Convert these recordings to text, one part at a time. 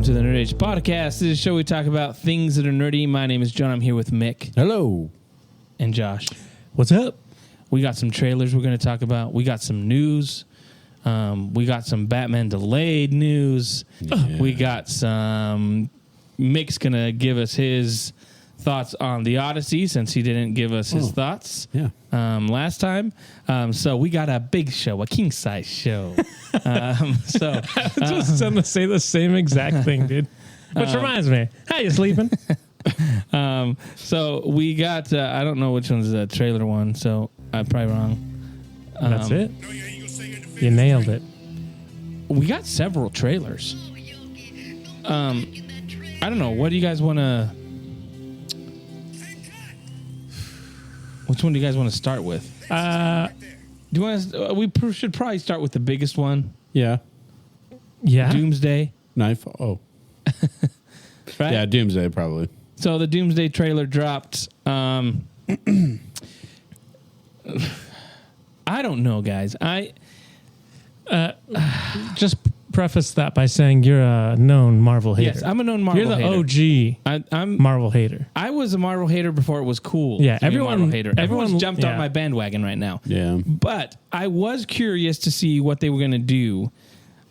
to the Nerd Age Podcast. This is a show we talk about things that are nerdy. My name is John. I'm here with Mick. Hello. And Josh. What's up? We got some trailers we're going to talk about. We got some news. We got some Batman delayed news. Yeah. We got some... Mick's going to give us his thoughts on the Odyssey since he didn't give us his thoughts last time. So we got a big show, a king-size show. I was just going to say the same exact thing, dude. Which reminds me, how you sleeping? So we got, I don't know which one's the trailer one, so I'm probably wrong. That's it. You nailed it. We got several trailers. I don't know. What do you guys want to... Which one do you guys want to start with? Do you want to? We should probably start with the biggest one. Yeah. Doomsday. Knife. Oh. Right? Yeah, Doomsday probably. So the Doomsday trailer dropped. I don't know, guys. Just preface that by saying you're a known Marvel hater. Yes, I'm a known Marvel hater. You're the OG I'm Marvel hater. I was a Marvel hater before it was cool. Yeah, to be a Marvel hater. Everyone's jumped on my bandwagon right now. Yeah. But I was curious to see what they were going to do.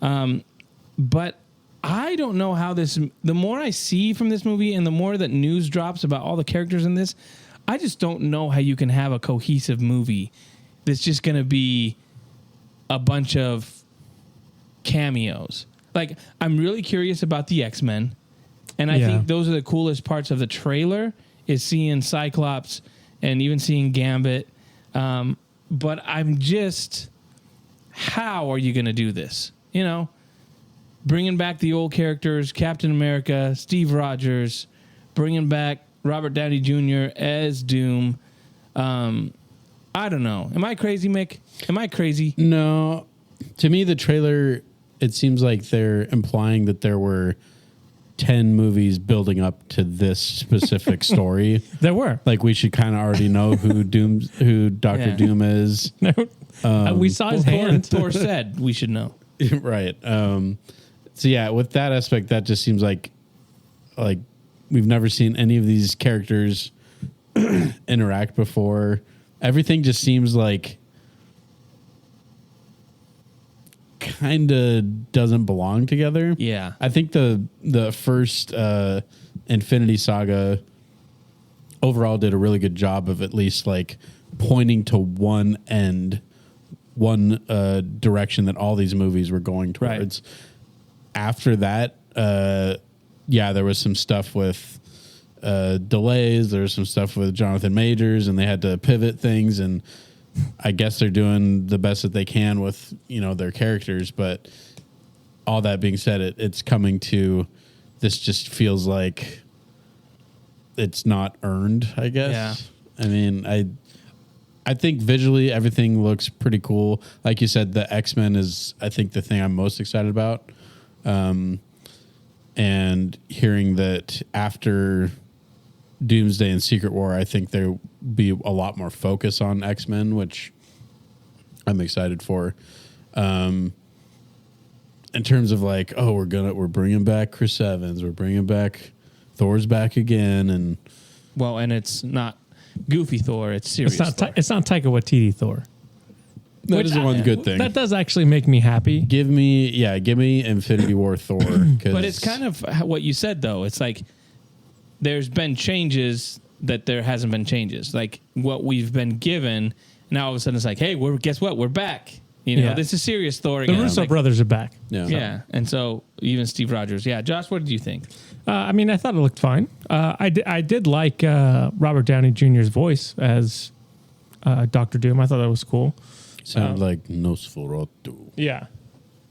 But I don't know how this... The more I see from this movie and the more that news drops about all the characters in this, I just don't know how you can have a cohesive movie that's just going to be a bunch of cameos. Like, I'm really curious about the X-Men, and I think those are the coolest parts of the trailer, is seeing Cyclops and even seeing Gambit. But I'm just... How are you going to do this? You know? Bringing back the old characters, Captain America, Steve Rogers, bringing back Robert Downey Jr. as Doom. I don't know. Am I crazy, Mick? Am I crazy? No. To me, the trailer, it seems like they're implying that there were 10 movies building up to this specific story. There were. Like, we should kind of already know who Dr. Doom is. We saw his hand. Thor said we should know. Right. So yeah, with that aspect, that just seems like we've never seen any of these characters interact before. Everything just seems like kind of doesn't belong together. Yeah. I think the first Infinity Saga overall did a really good job of at least like pointing to one end, one direction that all these movies were going towards. Right. After that, there was some stuff with delays. There was some stuff with Jonathan Majors, and they had to pivot things. And I guess they're doing the best that they can with their characters. But all that being said, it's coming to this. Just feels like it's not earned, I guess. Yeah. I mean, I think visually everything looks pretty cool. Like you said, the X-Men is, I think, the thing I'm most excited about. And hearing that after Doomsday and Secret War, I think there'll be a lot more focus on X-Men, which I'm excited for. In terms of like, we're bringing back Chris Evans, we're bringing back Thor's back again, and it's not Goofy Thor, it's serious. It's not Taika Waititi Thor. That is one good thing. That does actually make me happy. Give me Infinity War Thor. But it's kind of what you said, though. It's like there's been changes that there hasn't been changes. Like what we've been given, now all of a sudden it's like, hey, guess what? We're back. This is serious Thor again. The Russo brothers are back. Yeah. And so even Steve Rogers. Yeah. Josh, what did you think? I thought it looked fine. I did like Robert Downey Jr.'s voice as Dr. Doom. I thought that was cool. Sounded like Nosferatu. Yeah.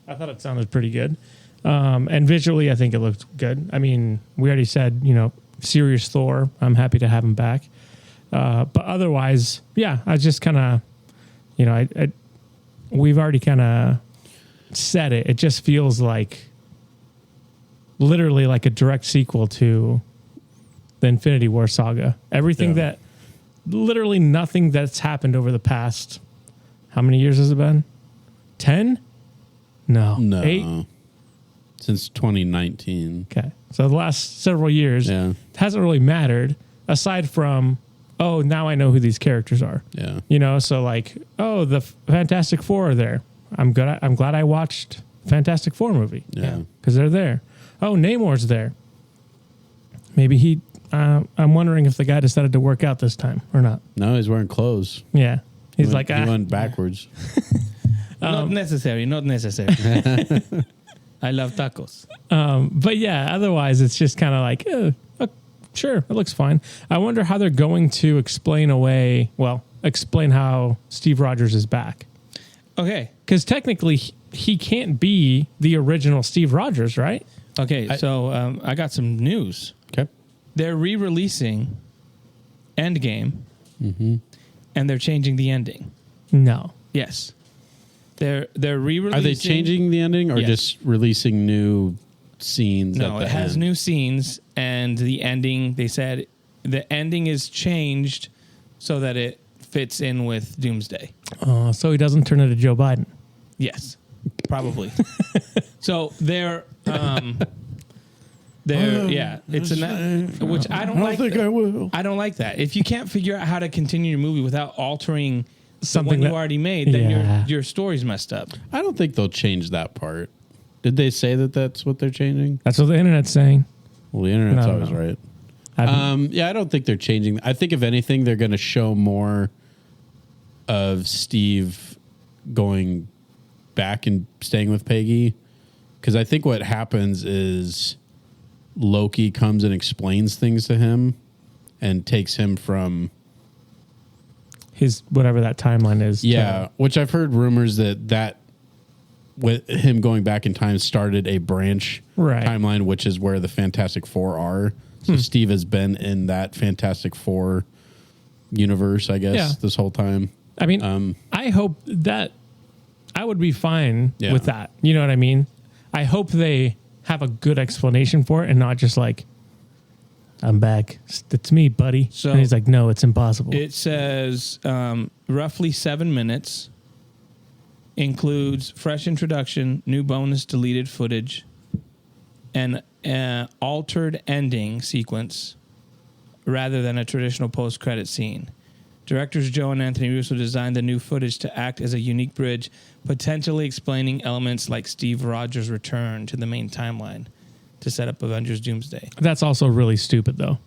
I thought it sounded pretty good. And visually, I think it looked good. I mean, we already said, serious Thor. I'm happy to have him back. But otherwise, I just kind of, we've already kind of said it. It just feels like literally like a direct sequel to the Infinity War saga. Everything that, literally nothing that's happened over the past... How many years has it been? 10? No. 8? Since 2019. Okay. So the last several years it hasn't really mattered aside from, oh, now I know who these characters are. Yeah. You know, so like, oh, the Fantastic Four are there. I'm glad I watched Fantastic Four movie. Yeah. Because they're there. Oh, Namor's there. Maybe I'm wondering if the guy decided to work out this time or not. No, he's wearing clothes. Yeah. He's He went backwards. Not necessary. I love tacos. But yeah, otherwise it's just kind of like, sure, it looks fine. I wonder how they're going to explain how Steve Rogers is back. Okay. Because technically he can't be the original Steve Rogers, right? Okay, so I got some news. Okay. They're re-releasing Endgame, and they're changing the ending. No. Yes. They're re-releasing. Are they changing the ending or Yes. just releasing new scenes? No, at the it has end? new scenes, and the ending, they said the ending is changed so that it fits in with Doomsday. So he doesn't turn into Joe Biden. Yes, probably. So they're it's which I don't like. I will. I don't like that. If you can't figure out how to continue your movie without altering Something the one that- you already made, then Yeah. your story's messed up. I don't think they'll change that part. Did they say that that's what they're changing? That's what the internet's saying. Well, the internet's No, always no. right. I've- Yeah, I don't think they're changing. I think if anything, they're going to show more of Steve going back and staying with Peggy. Because I think what happens is Loki comes and explains things to him and takes him from his whatever that timeline is. which I've heard rumors that with him going back in time started a branch timeline, which is where the Fantastic Four are. So Steve has been in that Fantastic Four universe, I guess, this whole time. I mean, I hope that I would be fine Yeah. with that. You know what I mean? I hope they have a good explanation for it and not just like, I'm back. It's me, buddy. So- and he's like, no, it's impossible. It says roughly 7 minutes, includes fresh introduction, new bonus deleted footage, and altered ending sequence rather than a traditional post-credit scene. Directors Joe and Anthony Russo designed the new footage to act as a unique bridge, potentially explaining elements like Steve Rogers' return to the main timeline to set up Avengers Doomsday. That's also really stupid, though.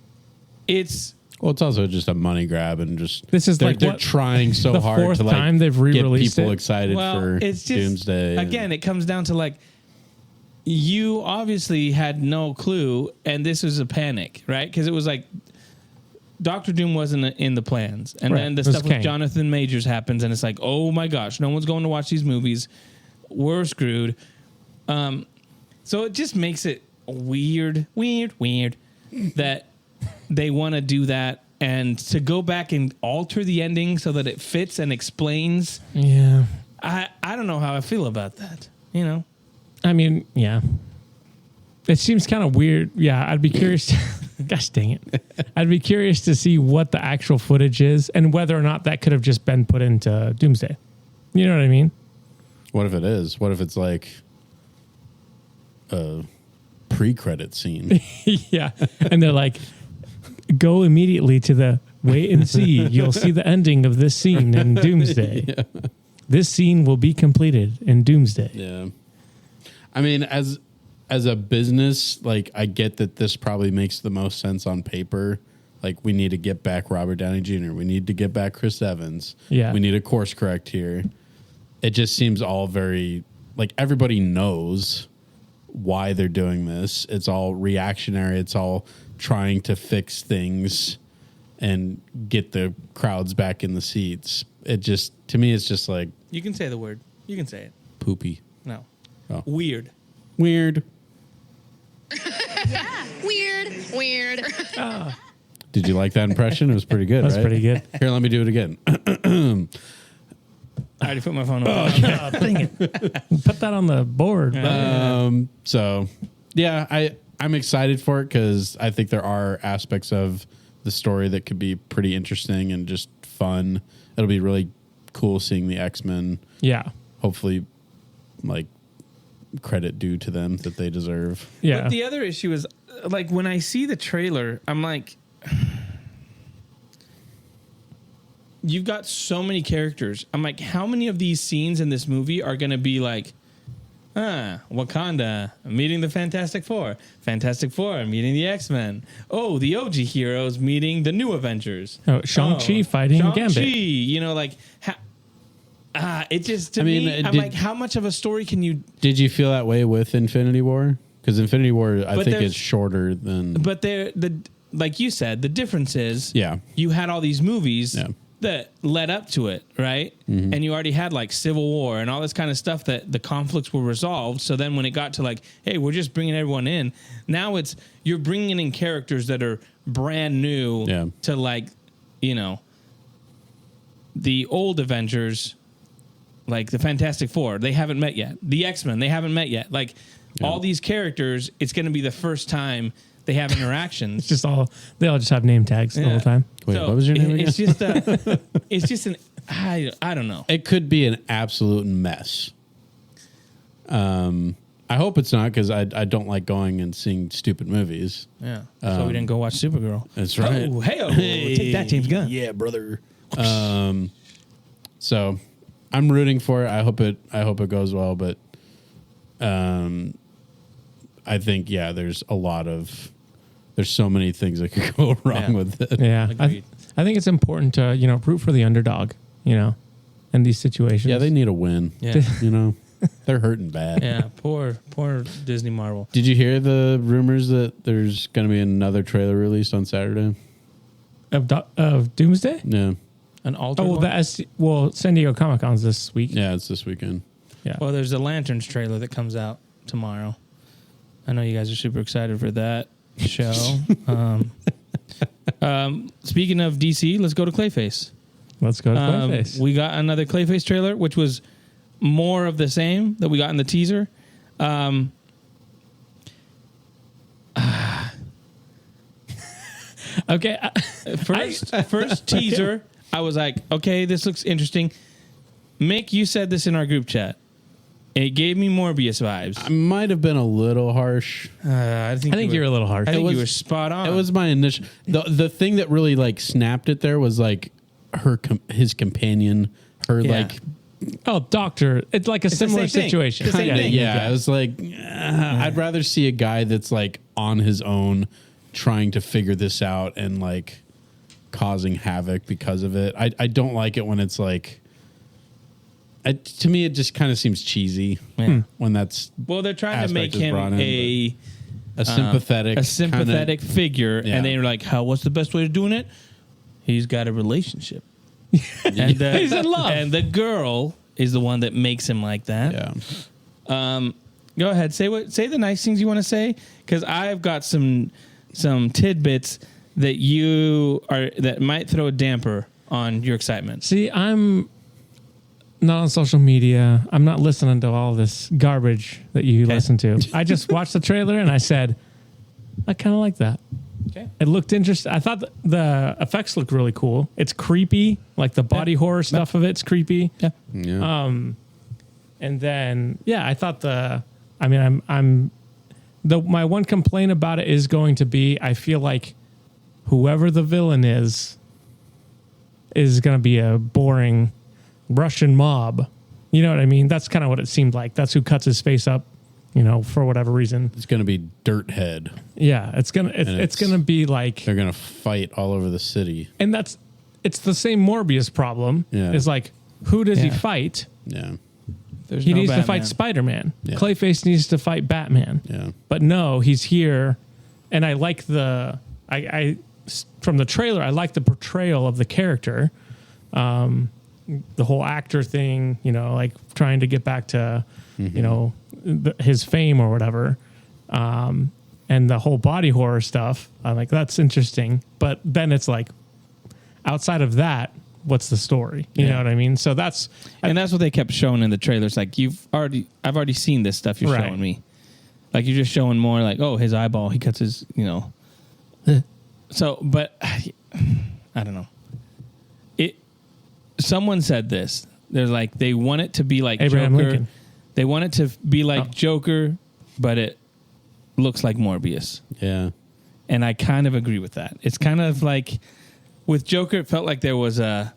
It's Well, it's also just a money grab and just This is they're like what- trying so the hard fourth to like time they've get re-released people it? excited for it's just, Doomsday. Again, it comes down to like, you obviously had no clue, and this was a panic, right? Because it was like Doctor Doom wasn't in the plans, and Right. then the It was stuff with Kang. Jonathan Majors happens, and it's like, oh my gosh, no one's going to watch these movies. We're screwed. So it just makes it weird that they want to do that, and to go back and alter the ending so that it fits and explains. Yeah. I don't know how I feel about that. You know, I mean, yeah. It seems kind of weird. Yeah, I'd be curious. Gosh dang it. I'd be curious to see what the actual footage is and whether or not that could have just been put into Doomsday. You know what I mean? What if it is? What if it's like a pre-credit scene? Yeah. And they're like, go immediately to the wait and see. You'll see the ending of this scene in Doomsday. Yeah. This scene will be completed in Doomsday. Yeah. I mean, as a business, like I get that this probably makes the most sense on paper. Like we need to get back Robert Downey Jr. We need to get back Chris Evans. Yeah. We need a course correct here. It just seems all very like everybody knows why they're doing this. It's all reactionary. It's all trying to fix things and get the crowds back in the seats. It just, to me, it's just like you can say the word. You can say it. poopy. No, Oh. weird. Weird. Weird. Did you like that impression? It was pretty good, That's right? pretty good. Here, let me do it again. I already put my phone up. Oh, dang it. Put that on the board. So, yeah, I'm excited for it because I think there are aspects of the story that could be pretty interesting and just fun. It'll be really cool seeing the X-Men Yeah. hopefully like credit due to them that they deserve. Yeah. But the other issue is, like, when I see the trailer, I'm like, you've got so many characters. I'm like, how many of these scenes in this movie are going to be like, Wakanda meeting the Fantastic Four meeting the X-Men, the OG heroes meeting the new Avengers, Shang-Chi fighting Shang-Chi, Gambit. you know, like, it just, to me, I'm like, how much of a story can you... Did you feel that way with Infinity War? Because Infinity War, I think, there's- is shorter than... But like you said, the difference is you had all these movies that led up to it, right? Mm-hmm. And you already had like Civil War and all this kind of stuff that the conflicts were resolved. So then when it got to like, hey, we're just bringing everyone in, now it's you're bringing in characters that are brand new to, like, you know, the old Avengers, like the Fantastic Four, they haven't met yet. The X-Men, they haven't met yet. Like all these characters, it's going to be the first time they have interactions. They all just have name tags the whole time. Wait, what was your name again? It's just I don't know. It could be an absolute mess. I hope it's not, because I don't like going and seeing stupid movies. Yeah. So we didn't go watch Supergirl. That's right. Oh, hey, take that, James Gunn. Yeah, brother. So I'm rooting for it. I hope it goes well, but I think there's so many things that could go wrong with it. Yeah. I think it's important to, root for the underdog, in these situations. Yeah, they need a win. Yeah. They're hurting bad. Yeah, poor Disney Marvel. Did you hear the rumors that there's going to be another trailer released on Saturday? Of Doomsday? Yeah. An alternate well, San Diego Comic-Con's this week. Yeah, it's this weekend. Yeah. Well, there's a Lanterns trailer that comes out tomorrow. I know you guys are super excited for that show. Speaking of DC, let's go to Clayface. Let's go to Clayface. We got another Clayface trailer, which was more of the same that we got in the teaser. Okay. First teaser, I was like, okay, this looks interesting. Mick, you said this in our group chat. It gave me Morbius vibes. I might have been a little harsh. I think you're a little harsh. I think It you was- were spot on. It was my initial. The thing that really like snapped it there was like his companion, like. Oh, doctor. It's like a similar the same thing. situation. The same thing. Yeah, I was like, I'd rather see a guy that's like on his own, trying to figure this out and like causing havoc because of it. I don't like it when it's like. To me, it just kind of seems cheesy when that's. Well, they're trying to make aspect is him brought in, a sympathetic figure, Yeah. and they're like, what's the best way of doing it? He's got a relationship. And He's in love. And the girl is the one that makes him like that. Yeah. Go ahead, say the nice things you want to say, because I've got some tidbits that might throw a damper on your excitement. See, I'm not on social media. I'm not listening to all this garbage that you listen to. I just watched the trailer and I said, I kind of like that. Okay. It looked interesting. I thought the effects looked really cool. It's creepy, like the body horror stuff of it's creepy. Yeah. Yeah. And then, I thought my one complaint about it is going to be, I feel like whoever the villain is going to be a boring Russian mob. You know what I mean? That's kind of what it seemed like. That's who cuts his face up, for whatever reason. It's going to be Dirthead. Yeah, it's gonna be like They're going to fight all over the city. and it's the same Morbius problem. Yeah. It's like, who does he Yeah. fight? Yeah. There's He no needs to Batman. fight Spider-Man. Yeah. Clayface needs to fight Batman. Yeah. But no, he's here, and I like I from the trailer. I like the portrayal of the character, the whole actor thing. Like trying to get back to his fame or whatever, and the whole body horror stuff. I'm like, that's interesting. But then it's like, outside of that, what's the story? You know what I mean? So that's what they kept showing in the trailers. Like, I've already seen this stuff you're Right. showing me. Like, you're just showing more like, oh, his eyeball, he cuts his, So, but I don't know. Someone said this. They're like, they want it to be like Abraham Joker. Lincoln. They want it to be like Joker, but it looks like Morbius. Yeah. And I kind of agree with that. It's kind of like with Joker, it felt like there was it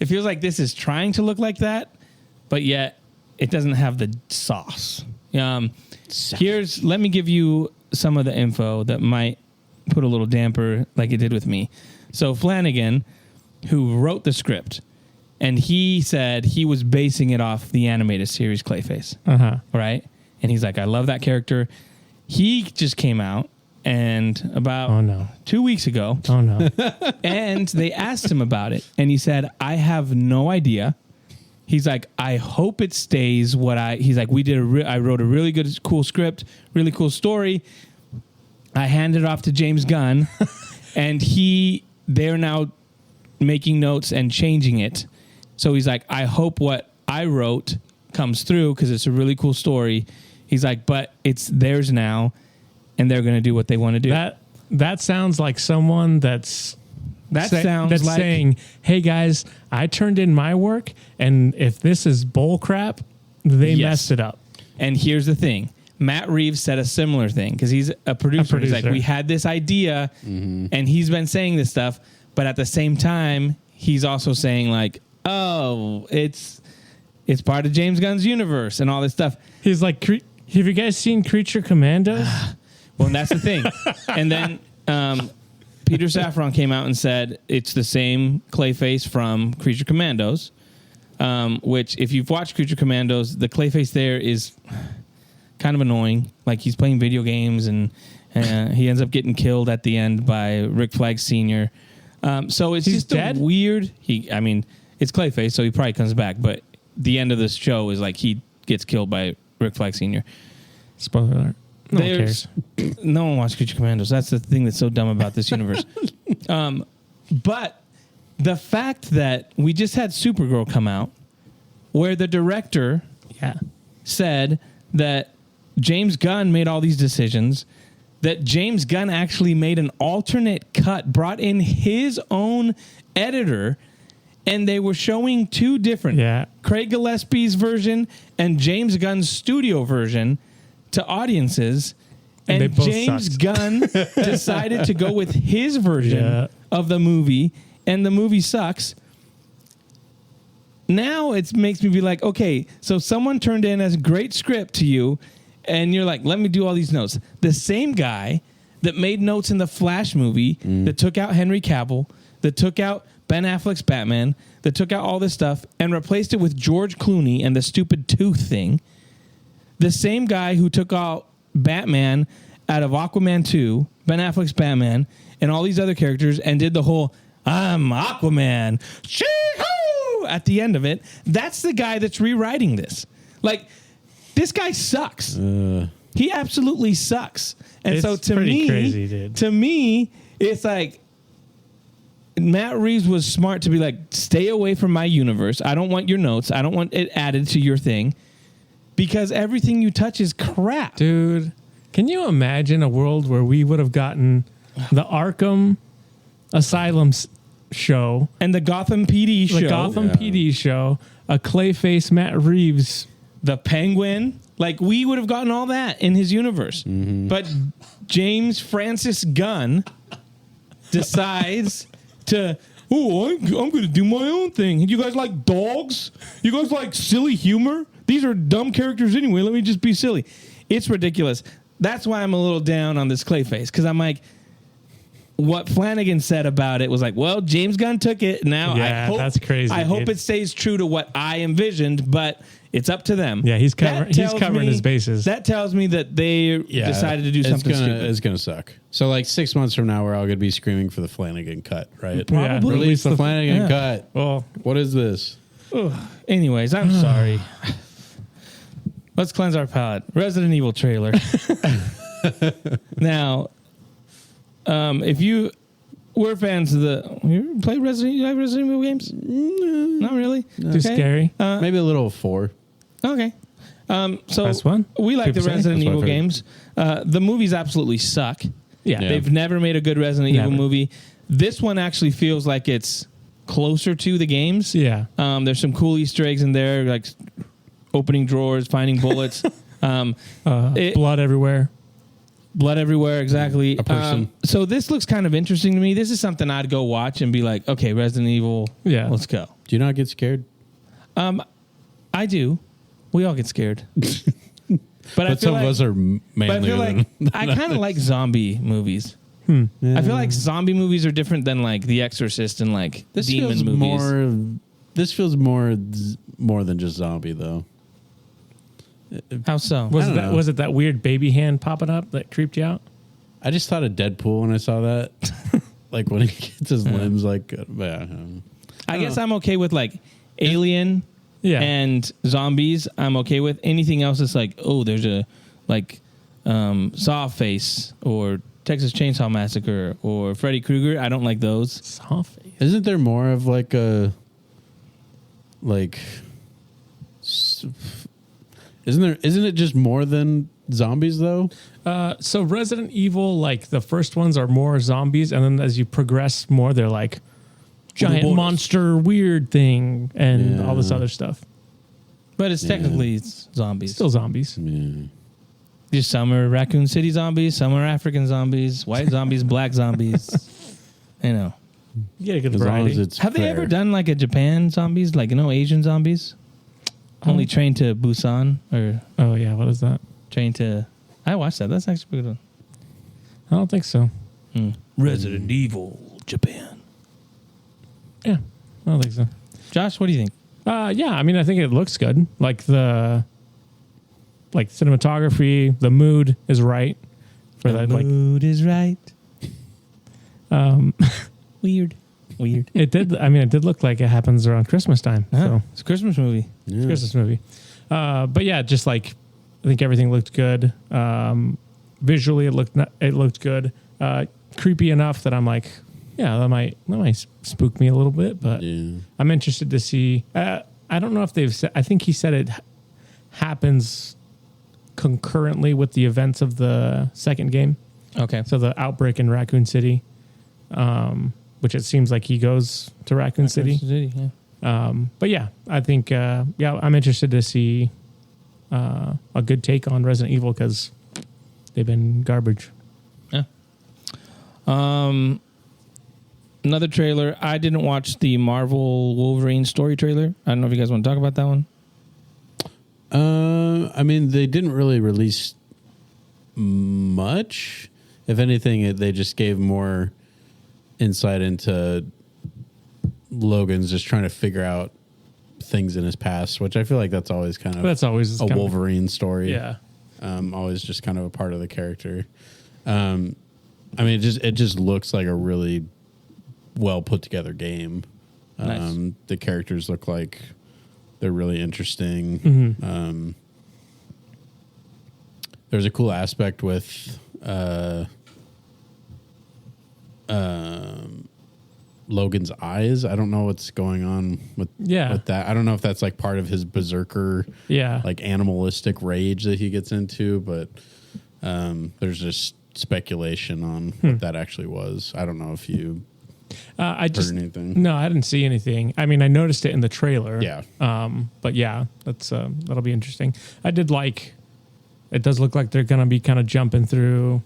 feels like this is trying to look like that, but yet it doesn't have the sauce. Let me give you some of the info that might put a little damper like it did with me. So Flanagan, who wrote the script, and he said he was basing it off the animated series Clayface. Right? And he's like, I love that character. He just came out and about 2 weeks ago. And they asked him about it. And he said, I have no idea. He's like, I hope it stays he's like, I wrote a really good, cool script, really cool story. I handed it off to James Gunn and they're now making notes and changing it. So he's like, I hope what I wrote comes through because it's a really cool story. He's like, but it's theirs now and they're going to do what they want to do. That sounds like someone that's saying, hey guys, I turned in my work and if this is bull crap, they messed it up. And here's the thing. Matt Reeves said a similar thing because he's a producer. He's like, we had this idea and he's been saying this stuff, but at the same time, he's also saying like, oh, it's part of James Gunn's universe and all this stuff. He's like, have you guys seen Creature Commandos? Well, and that's the thing. And then Peter Safran came out and said it's the same Clayface from Creature Commandos, which if you've watched Creature Commandos, the Clayface there is kind of annoying. Like he's playing video games and he ends up getting killed at the end by Rick Flag Sr. So it's just dead? Weird. It's Clayface, so he probably comes back. But the end of this show is like he gets killed by Rick Flag Sr. Spoiler alert. No one cares. No one watched Creature Commandos. That's the thing that's so dumb about this universe. But the fact that we just had Supergirl come out, where the director said that James Gunn made all these decisions, that James Gunn actually made an alternate cut, brought in his own editor, and they were showing two different, Craig Gillespie's version and James Gunn's studio version to audiences, and James Gunn decided to go with his version of the movie, and the movie sucks. Now it makes me be like, okay, so someone turned in a great script to you, and you're like, let me do all these notes. The same guy that made notes in the Flash movie, that took out Henry Cavill, that took out Ben Affleck's Batman, that took out all this stuff and replaced it with George Clooney and the stupid tooth thing. The same guy who took out Batman out of Aquaman 2, Ben Affleck's Batman, and all these other characters and did the whole, I'm Aquaman, shee-hoo, at the end of it. That's the guy that's rewriting this. Like, this guy sucks. He absolutely sucks. And so to me, crazy, dude. To me, it's like, Matt Reeves was smart to be like, stay away from my universe. I don't want your notes. I don't want it added to your thing. Because everything you touch is crap. Dude, can you imagine a world where we would have gotten the Arkham Asylum show and the Gotham PD show, PD show, a Clayface Matt Reeves, the Penguin? Like, we would have gotten all that in his universe. But James Francis Gunn decides to, I'm going to do my own thing. You guys like dogs? You guys like silly humor? These are dumb characters anyway. Let me just be silly. It's ridiculous. That's why I'm a little down on this Clayface, because I'm like, what Flanagan said about it was like, well, James Gunn took it. Now that's crazy. I hope it stays true to what I envisioned, but it's up to them. Yeah, he's covering his bases. That tells me that they decided to do something stupid. It's going to suck. So like 6 months from now, we're all going to be screaming for the Flanagan cut, right? Probably. Release the Flanagan cut. Well, what is this? Anyways, I'm sorry. Let's cleanse our palate. Resident Evil trailer. Now, if you were fans of you play Resident Evil games? Not really. Too scary. Maybe a little 4. Okay. So Best one? We like the Resident That's Evil games. The movies absolutely suck. Yeah. They've never made a good Resident Evil movie. This one actually feels like it's closer to the games. Yeah. There's some cool Easter eggs in there, like opening drawers, finding bullets, Blood everywhere. blood everywhere. Exactly. A person. So this looks kind of interesting to me. This is something I'd go watch and be like, okay, Resident Evil. Yeah. Let's go. Do you not get scared? I do. We all get scared. But I feel some of us are but I mainly. feel like I kind of like zombie movies. I feel like zombie movies are different than like The Exorcist and like this demon feels movies. more. This feels more than just zombie though. How so? Was I it don't that? know. Was it that weird baby hand popping up that creeped you out? I just thought of Deadpool when I saw that. Like when he gets his limbs like. I guess I'm okay with like Alien Yeah. and zombies. I'm okay with anything else that's like, oh, there's a like Saw Face or Texas Chainsaw Massacre or Freddy Krueger. I don't like those. Soft face. Isn't there more of like a Isn't it just more than zombies though? So Resident Evil, like the first ones are more zombies, and then as you progress more, they're like giant Ouroboros. monster weird thing and all this Yeah. other stuff. But it's technically it's zombies. Still zombies. Yeah. Just some are Raccoon City zombies, some are African zombies, white zombies, black zombies. You know. You get a good As long as variety. it's Have they fair. ever done like a Japan zombies, like Asian zombies? Only trained to Busan or Oh yeah, what is that? trained to. I watched that. That's actually a good one. I don't think so. Resident Evil Japan. Yeah, I don't think so. Josh, what do you think? Yeah, I mean, I think it looks good. Like the cinematography, the mood is right for that. Like mood is right. Weird. it did. I mean, it did look like it happens around Christmas time. So It's a Christmas movie. it's a Christmas movie. But yeah, just like I think everything looked good. Visually, it looked good. Creepy enough that I'm like, yeah, that might spook me a little bit. But Yeah. I'm interested to see. I don't know if they've said. I think he said it happens concurrently with the events of the second game. Okay. So the outbreak in Raccoon City, which it seems like he goes to Raccoon City. Yeah. But yeah, I think I'm interested to see a good take on Resident Evil because they've been garbage. Yeah. Another trailer. I didn't watch the Marvel Wolverine story trailer. I don't know if you guys want to talk about that one. I mean, they didn't really release much. If anything, they just gave more insight into Logan's just trying to figure out things in his past, which I feel like that's always kind of That's always a kind of- Wolverine story. Yeah. Always just kind of a part of the character. I mean, it just looks like a really well put together game. Nice. The characters look like they're really interesting. Mm-hmm. There's a cool aspect with Logan's eyes. I don't know what's going on with that. I don't know if that's like part of his berserker, Yeah. like animalistic rage that he gets into, but there's just speculation on what that actually was. I don't know if you I just heard anything. No, I didn't see anything. I mean, I noticed it in the trailer. Yeah. But yeah, that'll be interesting. I did like. It does look like they're gonna be kind of jumping through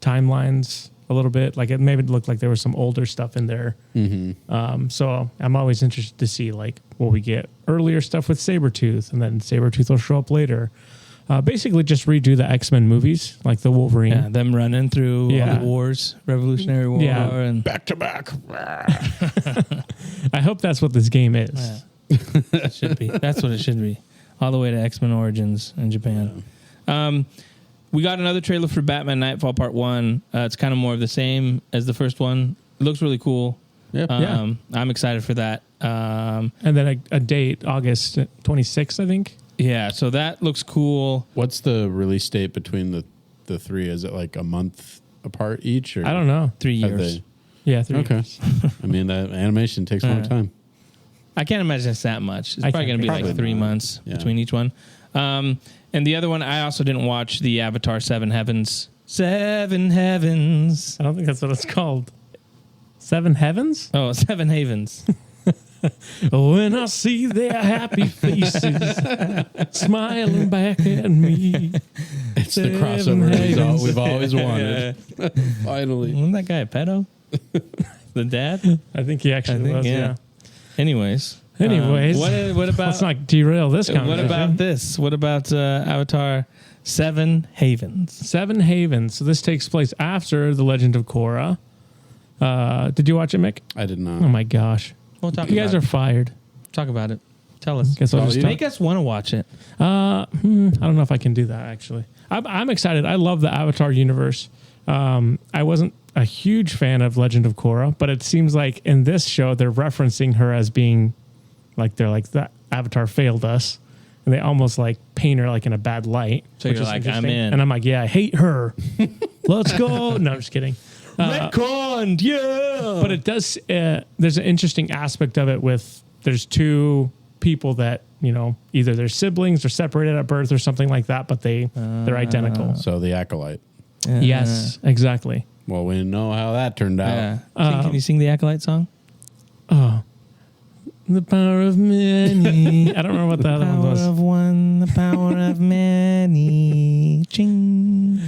timelines a little bit. Like it maybe looked like there was some older stuff in there. Mm-hmm. So I'm always interested to see like will we get earlier stuff with Sabretooth, and then Sabretooth will show up later. Basically, just redo the X-Men movies, like the Wolverine. Yeah, them running through all Yeah. the wars, Revolutionary War, Yeah. and Back to back. I hope that's what this game is. Yeah. It should be. That's what it should be. All the way to X-Men Origins in Japan. We got another trailer for Batman Nightfall Part 1. It's kind of more of the same as the first one. It looks really cool. Yep. Yeah. I'm excited for that. And then a date, August 26th, I think. Yeah, so that looks cool. What's the release date between the three? Is it like a month apart each? Or I don't know. 3 have years. they- Yeah, 3 Okay. years. I mean, that animation takes a long time. I can't imagine it's that much. It's I probably can't going to be like Probably 3 not. months Yeah. between each one. And the other one, I also didn't watch the Avatar 7 Heavens. 7 Heavens. I don't think that's what it's called. Seven Heavens? Oh, 7 Havens. When I see their happy faces smiling back at me. It's the crossover we've always wanted. Finally. Wasn't that guy a pedo? The dad? I think he actually was, yeah. Anyways. What about... Let's not derail this conversation. What about this? What about Avatar 7 Havens? 7 Havens. So this takes place after The Legend of Korra. Did you watch it, Mick? I did not. Oh, my gosh. We'll talk You guys are fired. Talk about it. Tell us. Guess I'll just Make us want to watch it. I don't know if I can do that, actually. I'm excited. I love the Avatar universe. I wasn't a huge fan of Legend of Korra, but it seems like in this show, they're referencing her as being like, they're like, the Avatar failed us. And they almost like paint her like in a bad light. So you're like, I'm in. And I'm like, yeah, I hate her. Let's go. No, I'm just kidding. Retconned, yeah. But it does, there's an interesting aspect of it with, there's two people that, you know, either they're siblings or separated at birth or something like that, but they're identical. So the Acolyte. Yes, exactly. Well, we know how that turned out. Yeah. Can you sing the Acolyte song? Oh, the power of many. I don't remember what the other one was. Power of one, the power of many. Ching.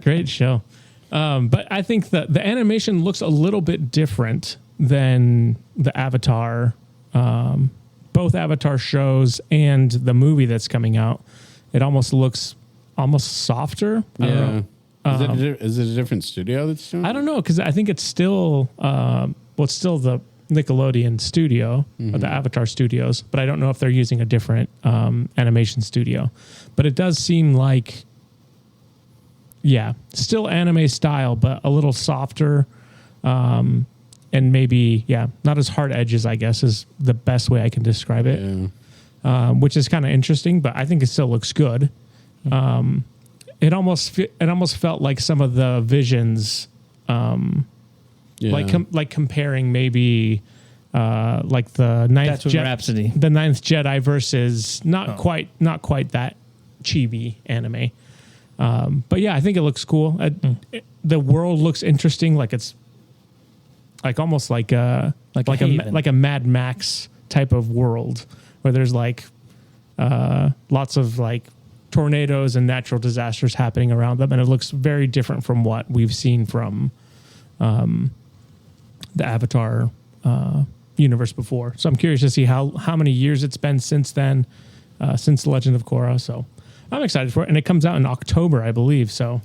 Great show. But I think that the animation looks a little bit different than the Avatar, both Avatar shows and the movie that's coming out. It almost looks softer. I don't know. Is it a different studio that's doing it? I don't know, because I think it's still it's still the Nickelodeon studio, or the Avatar Studios, but I don't know if they're using a different animation studio. But it does seem like, yeah, still anime style, but a little softer, and maybe, yeah, not as hard edges, I guess, is the best way I can describe it, which is kind of interesting, but I think it still looks good. It almost felt like some of the visions, like comparing maybe like the Ninth Rhapsody, the Ninth Jedi versus not quite that chibi anime. But yeah, I think it looks cool. The world looks interesting, like it's like almost like a Mad Max type of world where there's like lots of like tornadoes and natural disasters happening around them, and it looks very different from what we've seen from the Avatar universe before. So I'm curious to see how many years it's been since then, since The Legend of Korra. So I'm excited for it, and it comes out in October, I believe. So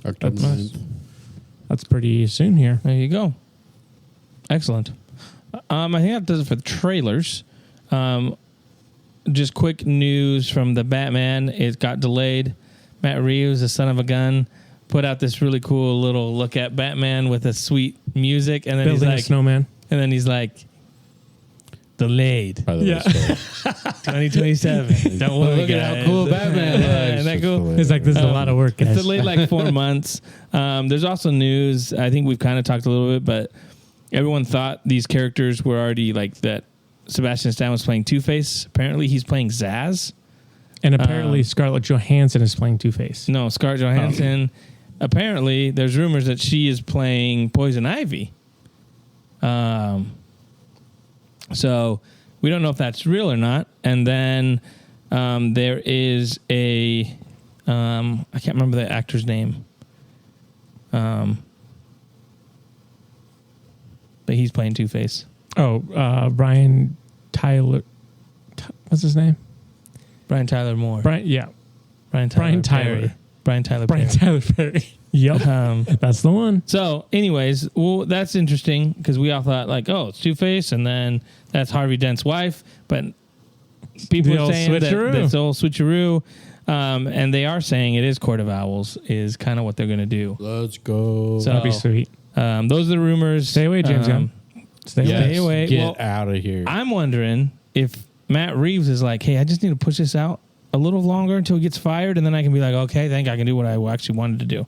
that's pretty soon here. There you go. Excellent. I think that does it for the trailers. Just quick news from the Batman. It got delayed. Matt Reeves, the son of a gun, put out this really cool little look at Batman with a sweet music, and then Building he's like, a snowman. And then he's like, delayed. By the way, 2027. Don't worry, look guys. at how cool Batman looks. Isn't that cool? It's like, this is a lot of work, guys. It's delayed like 4 months. There's also news. I think we've kind of talked a little bit, but everyone thought these characters were already like that. Sebastian Stan was playing Two-Face. Apparently, he's playing Zaz. And apparently, Scarlett Johansson is playing Two-Face. No, Scarlett Johansson. Apparently, there's rumors that she is playing Poison Ivy. So we don't know if that's real or not. And then there is a I can't remember the actor's name. But he's playing Two-Face. Oh, Brian Tyler. What's his name? Brian Tyler Moore. Brian Tyler. Perry. Brian Tyler Perry. Yep. That's the one. So, anyways, well, that's interesting because we all thought like, oh, it's Two-Face, and then that's Harvey Dent's wife. But people are saying that it's all switcheroo, and they are saying it is Court of Owls is kind of what they're going to do. Let's go. So, that'd be sweet. Those are the rumors. Stay away, James Gunn. Stay away. Get out of here. I'm wondering if Matt Reeves is like, hey, I just need to push this out a little longer until he gets fired, and then I can be like, okay, I think I can do what I actually wanted to do.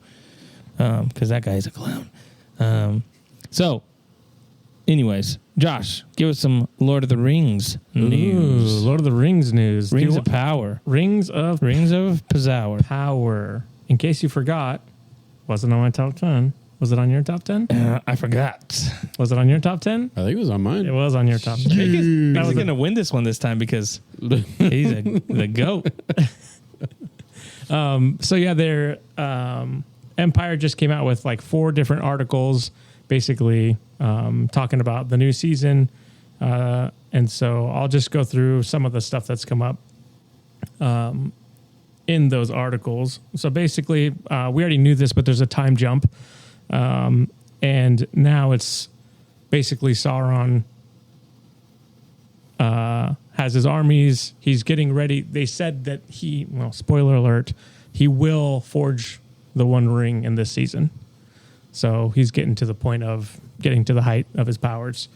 Because that guy is a clown. So, anyways, Josh, give us some Lord of the Rings news. Ooh, Lord of the Rings news. Rings of Power. Rings of Power. Power. In case you forgot, wasn't on my top 10. Was it on your top 10? I forgot. Was it on your top 10? I think it was on mine. It was on your top 10. He's going to win this one this time because he's the GOAT. So yeah, their Empire just came out with like 4 different articles, basically talking about the new season. And so I'll just go through some of the stuff that's come up in those articles. So basically, we already knew this, but there's a time jump. And now it's basically Sauron has his armies. He's getting ready. They said that spoiler alert, he will forge the One Ring in this season. So he's getting to the point of getting to the height of his powers.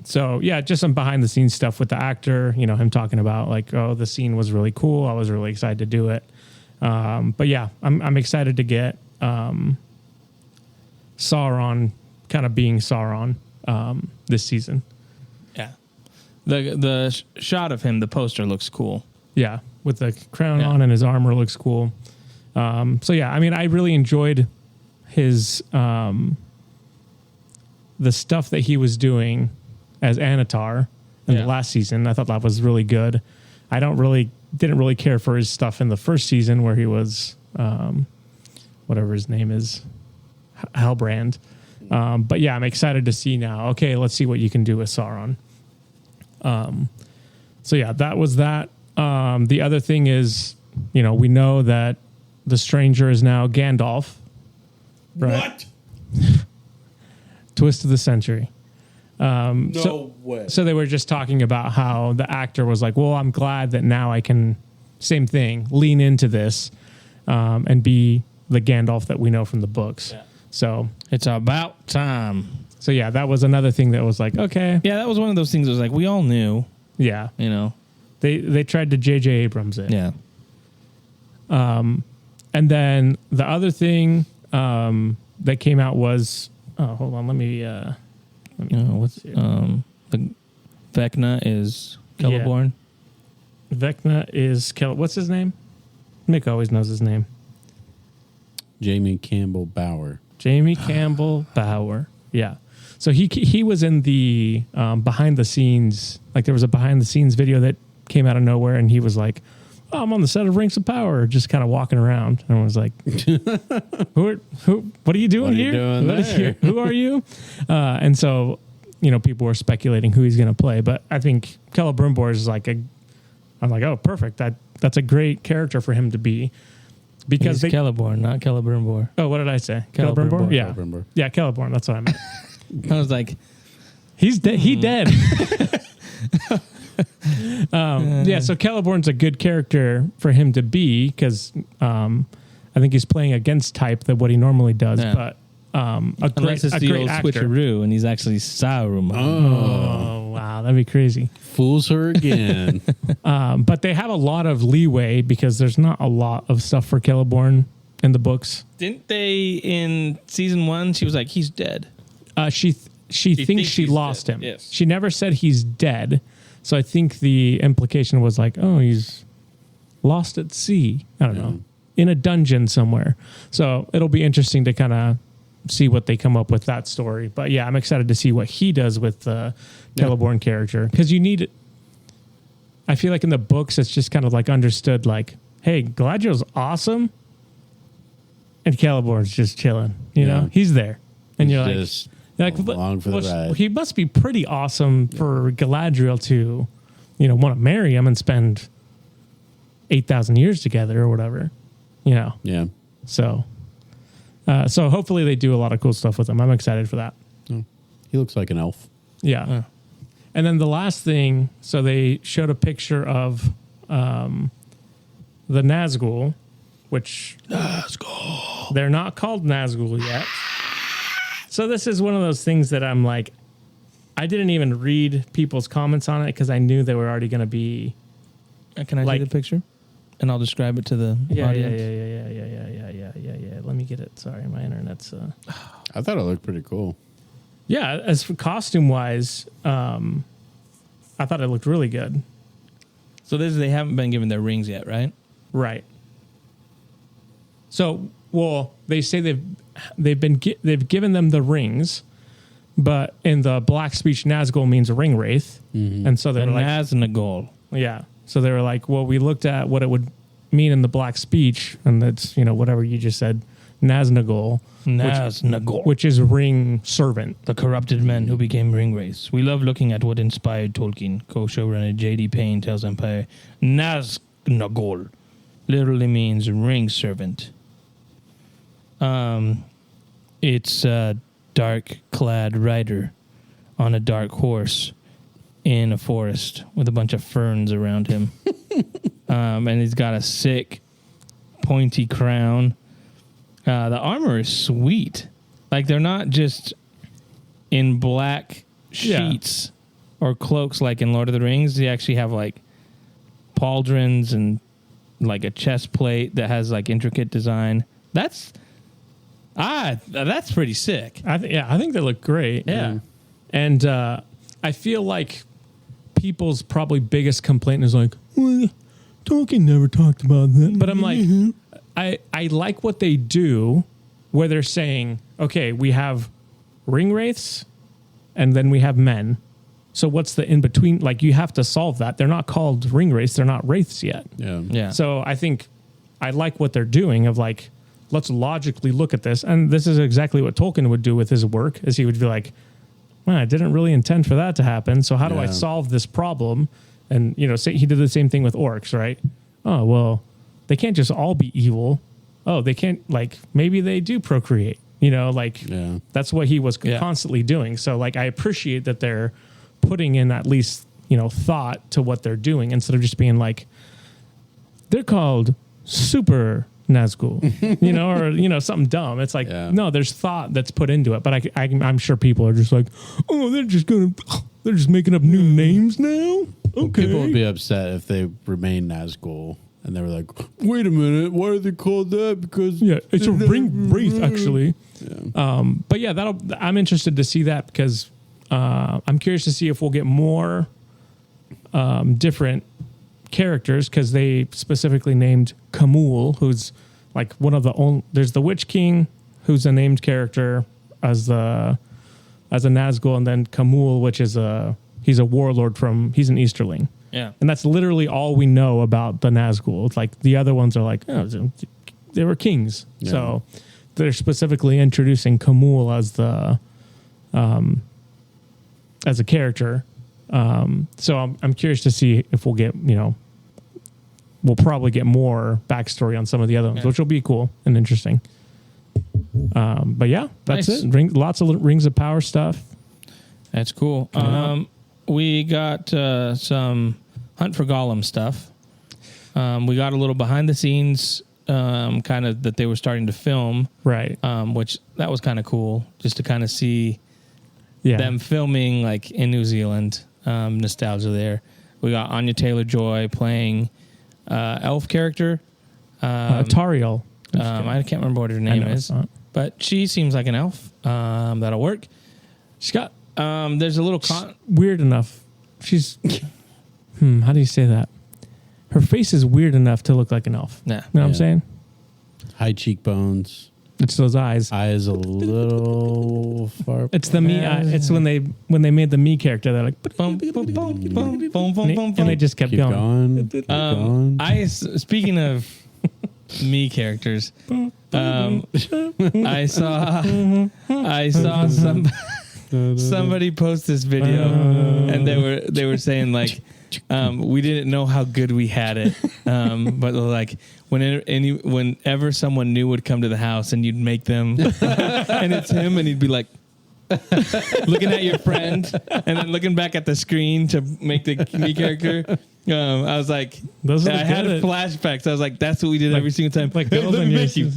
So yeah, just some behind the scenes stuff with the actor, him talking about like, oh, the scene was really cool. I was really excited to do it. But yeah, I'm excited to get Sauron kind of being Sauron this season. Yeah. The shot of him, the poster looks cool. Yeah, with the crown on and his armor looks cool. So yeah, I mean, I really enjoyed his the stuff that he was doing as Anatar in the last season. I thought that was really good. I didn't really care for his stuff in the first season where he was whatever his name is, Halbrand. But yeah, I'm excited to see now. Okay, let's see what you can do with Sauron. So yeah, that was that. The other thing is, we know that the stranger is now Gandalf. Right? What? Twist of the century. No way. So they were just talking about how the actor was like, well, I'm glad that now I can, same thing, lean into this and be the Gandalf that we know from the books. Yeah. So It's about time. So yeah, that was another thing that was like, okay. Yeah, that was one of those things that was like, we all knew, Yeah. They tried to J.J. Abrams it. Yeah. And then the other thing that came out was, hold on, let me The Vecna is Celeborn. Vecna is what's his name? Mick always knows his name. Jamie Campbell Bower. Jamie Campbell Bower. Yeah. So he was in the behind the scenes, like there was a behind the scenes video that came out of nowhere, and he was like, oh, I'm on the set of Rings of Power, just kind of walking around. And I was like, who, what are you doing here? Who are you? And so, people were speculating who he's going to play, but I think Celebrimbor is like I'm like, oh, perfect. That's a great character for him to be. Because He's Celeborn, not Celebrimbor. Oh, what did I say? Celebrimbor. Yeah. Celebrimbor. Yeah, Celeborn. That's what I meant. I was like, He's dead. He dead. Yeah, so Celeborn's a good character for him to be because I think he's playing against type than what he normally does. Yeah. But unless it's a the great old actor. switcheroo and he's actually Saruman. Oh, wow, that'd be crazy. Fools her again. But they have a lot of leeway because there's not a lot of stuff for Celeborn in the books. Didn't they in season 1? She was like, he's dead. She thinks she he's lost dead. him. Yes. She never said he's dead. So I think the implication was like, oh, he's lost at sea. I don't know. In a dungeon somewhere. So it'll be interesting to kind of see what they come up with that story. But yeah, I'm excited to see what he does with the Celeborn character. Because I feel like in the books, it's just kind of like understood like, hey, Galadriel's awesome. And Celeborn's just chilling. You know, he's there. And you're like, along for the ride. he must be pretty awesome for Galadriel to, want to marry him and spend 8,000 years together or whatever, Yeah. So hopefully they do a lot of cool stuff with him. I'm excited for that. Oh, he looks like an elf. Yeah. And then the last thing, so they showed a picture of the Nazgul, which they're not called Nazgul yet. So this is one of those things that I'm like, I didn't even read people's comments on it because I knew they were already going to be. Can I see the picture? And I'll describe it to the audience. Yeah. Let me get it. Sorry, my internet's. I thought it looked pretty cool. Yeah, as for costume wise, I thought it looked really good. So they haven't been given their rings yet, right? Right. So Well, they say they've given them the rings, but in the Black speech, Nazgul means a ring wraith, and so they were like, Naznagol. yeah. So they were like, well, we looked at what it would mean in the Black speech, and that's whatever you just said, Naznagol, Naznagol. which is ring servant. The corrupted men who became ring wraiths. We love looking at what inspired Tolkien. Co-showrunner J.D. Payne tells Empire, Naznagol literally means ring servant. It's a dark-clad rider on a dark horse in a forest with a bunch of ferns around him. And he's got a sick, pointy crown. The armor is sweet. Like, they're not just in black sheets or cloaks like in Lord of the Rings. They actually have, like, pauldrons and, like, a chest plate that has, like, intricate design. That's pretty sick. I think they look great. Yeah. And I feel like people's probably biggest complaint is like, well, Tolkien never talked about that. But I'm like, I like what they do where they're saying, okay, we have ring wraiths and then we have men. So what's the in between? Like, you have to solve that. They're not called ring wraiths. They're not wraiths yet. Yeah. So I think I like what they're doing of like, let's logically look at this. And this is exactly what Tolkien would do with his work, is he would be like, well, I didn't really intend for that to happen. So how do I solve this problem? And, say he did the same thing with orcs, right? Oh, well, they can't just all be evil. Oh, they can't, like, maybe they do procreate, that's what he was constantly doing. So, like, I appreciate that they're putting in at least, thought to what they're doing instead of just being like, they're called super Nazgul, or something dumb. It's like, no, there's thought that's put into it. But I'm sure people are just like, oh, they're just making up new names now. Okay, People would be upset if they remain Nazgul and they were like, wait a minute, why are they called that? Because it's a ring wraith actually. But yeah, I'm interested to see that because I'm curious to see if we'll get more different characters, because they specifically named Kamul, who's like one of the only. There's the Witch King, who's a named character as a Nazgul, and then Kamul, which is he's a warlord he's an Easterling. Yeah. And that's literally all we know about the Nazgul. It's like the other ones are like, oh, they were kings. Yeah. So they're specifically introducing Kamul as a character. So I'm curious to see if we'll get, we'll probably get more backstory on some of the other ones, which will be cool and interesting. But yeah, that's nice. it. Lots of Rings of Power stuff. That's cool. We got some Hunt for Gollum stuff. We got a little behind the scenes kind of that they were starting to film. Right. Which that was kind of cool just to kind of see them filming like in New Zealand. Nostalgia there. We got Anya Taylor-Joy playing elf character. Tariel. I can't remember what her name is. But she seems like an elf. That'll work. She's got... there's a little... weird enough. She's... how do you say that? Her face is weird enough to look like an elf. Yeah. You know what I'm saying? High cheekbones. It's those eyes. Eyes a little far. It's the me. It's when they made the me character. They're like, boom, boom, boom, boom, and they just kept going. Keep going. Speaking of me characters, I saw somebody post this video, and they were saying like, we didn't know how good we had it, but like whenever someone new would come to the house and you'd make them, and it's him, and he'd be like looking at your friend and then looking back at the screen to make the me character. I was like, I had flashbacks. I was like, that's what we did every single time. Like, hey, let me make you.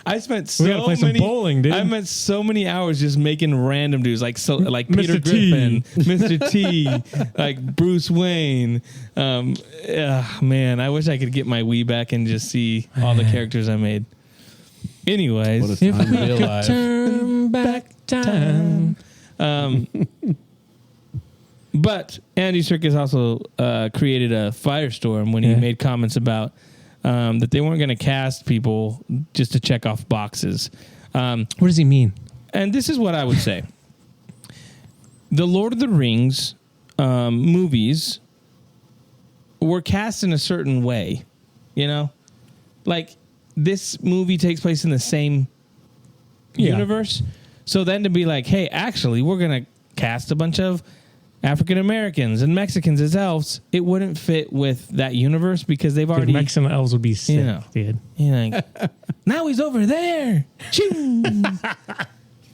I spent we gotta play some bowling, dude. I spent so many hours just making random dudes like Peter Mr. T. Griffin, Mr. T, like Bruce Wayne. Man, I wish I could get my Wii back and just see all the characters I made. Anyways, what a time real life. Turn back time. But Andy Serkis also created a firestorm when he made comments about that they weren't going to cast people just to check off boxes. What does he mean? And this is what I would say. The Lord of the Rings movies were cast in a certain way, you know? Like, this movie takes place in the same universe. So then to be like, hey, actually, we're going to cast a bunch of African Americans and Mexicans as elves, it wouldn't fit with that universe because they've already... Mexican elves would be sick, dude. You know, like, now he's over there. Shoo!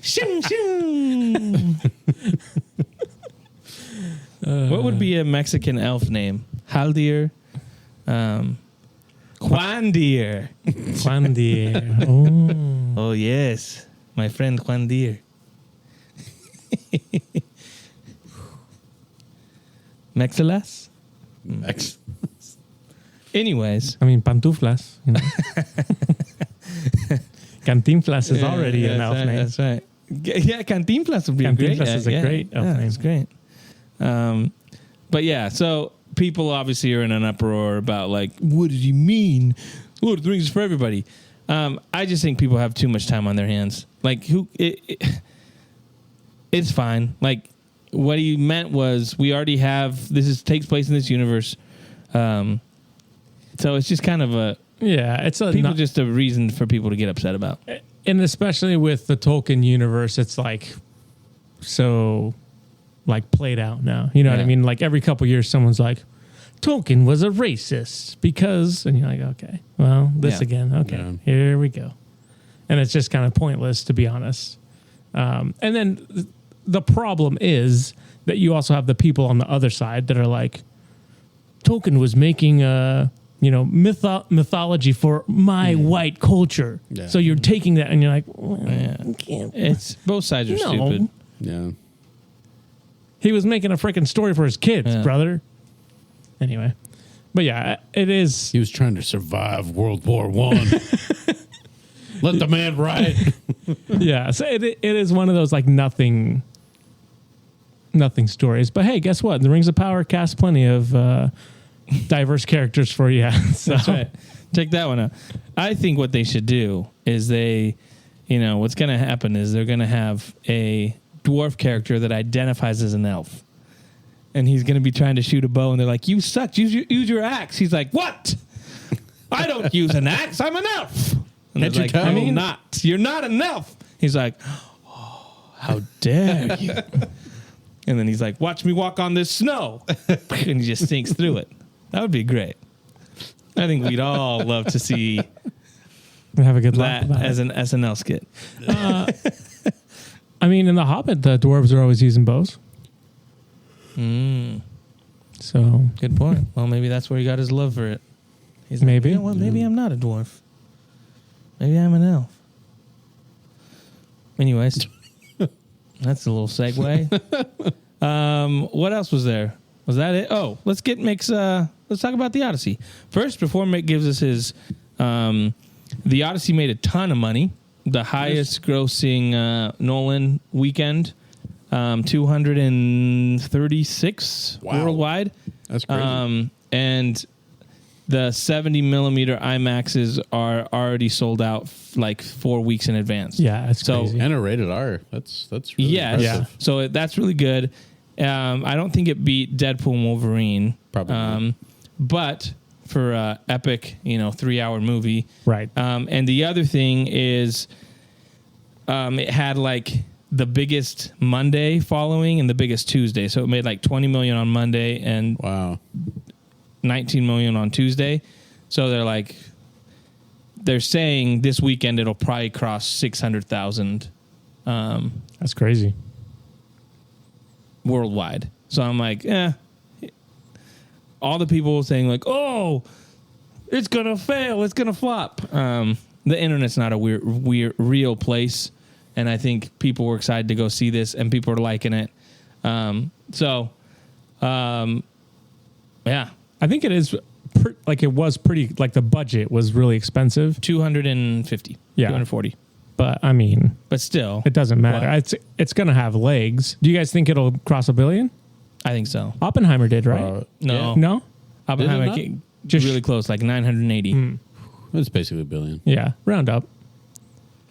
Shoo, shoo. What would be a Mexican elf name? Haldir? Juandir. Juandir. Oh. Oh, yes. My friend Juandir. Mexilas? Anyways. I mean, pantuflas. You know. Cantinflas is already an elf name. That's right. Yeah, Cantinflas would be great. Cantinflas is a great elf name. It's great. But yeah, so people obviously are in an uproar about like, what does he mean? Lord of the Rings is for everybody. I just think people have too much time on their hands. Like, it's fine. Like, what he meant was we already have takes place in this universe. So it's just kind of a it's just a reason for people to get upset about. And especially with the Tolkien universe, it's like so like played out now. You know what I mean? Like every couple years, someone's like, Tolkien was a racist because, and you're like, okay, well, this again. Okay, here we go. And it's just kind of pointless, to be honest. And then the problem is that you also have the people on the other side that are like, Tolkien was making mythology for my white culture. Yeah. So you're taking that and you're like, it's both sides are stupid. Yeah. He was making a freaking story for his kids, brother. Anyway, but yeah, it is. He was trying to survive World War I. Let the man write. Yeah, so it is one of those like nothing stories. But hey, guess what? The Rings of Power cast plenty of diverse characters for you. So. That's right. Take that one out. I think what they should do is what's going to happen is they're going to have a dwarf character that identifies as an elf. And he's going to be trying to shoot a bow, and they're like, you suck. Use your axe. He's like, what? I don't use an axe. I'm an elf. And they're like, I mean, not. You're not an elf. He's like, oh, how dare you? And then he's like, watch me walk on this snow. And he just sinks through it. That would be great. I think we'd all love to see have a good laugh that as an SNL skit. I mean, in The Hobbit, the dwarves are always using bows. So good point. Well, maybe that's where he got his love for it. He's like, maybe. You know what? Maybe I'm not a dwarf. Maybe I'm an elf. Anyways, that's a little segue. What else was there? Was that it? Oh, let's talk about the Odyssey first. Before Mick gives us his, the Odyssey made a ton of money. The highest grossing Nolan weekend. 236 worldwide. That's crazy. And the 70 millimeter IMAXs are already sold out like 4 weeks in advance. Yeah, that's crazy. And a rated R. That's really impressive. Yeah. So that's really good. I don't think it beat Deadpool and Wolverine. Probably. But for epic, 3-hour movie. Right. And the other thing is it had like the biggest Monday following and the biggest Tuesday. So it made like 20 million on Monday and 19 million on Tuesday. So they're saying this weekend it'll probably cross 600,000. That's crazy. Worldwide. So I'm like, all the people saying like, oh, it's going to fail. It's going to flop. The internet's not a weird, real place. And I think people were excited to go see this, and people are liking it. Yeah. I think it is it was pretty, like the budget was really expensive. 250. Yeah. 240. But I mean, but still, it doesn't matter. It's going to have legs. Do you guys think it'll cross $1 billion? I think so. Oppenheimer did, right? No. No? Oppenheimer Just really close, like 980. It's basically $1 billion. Yeah, round up.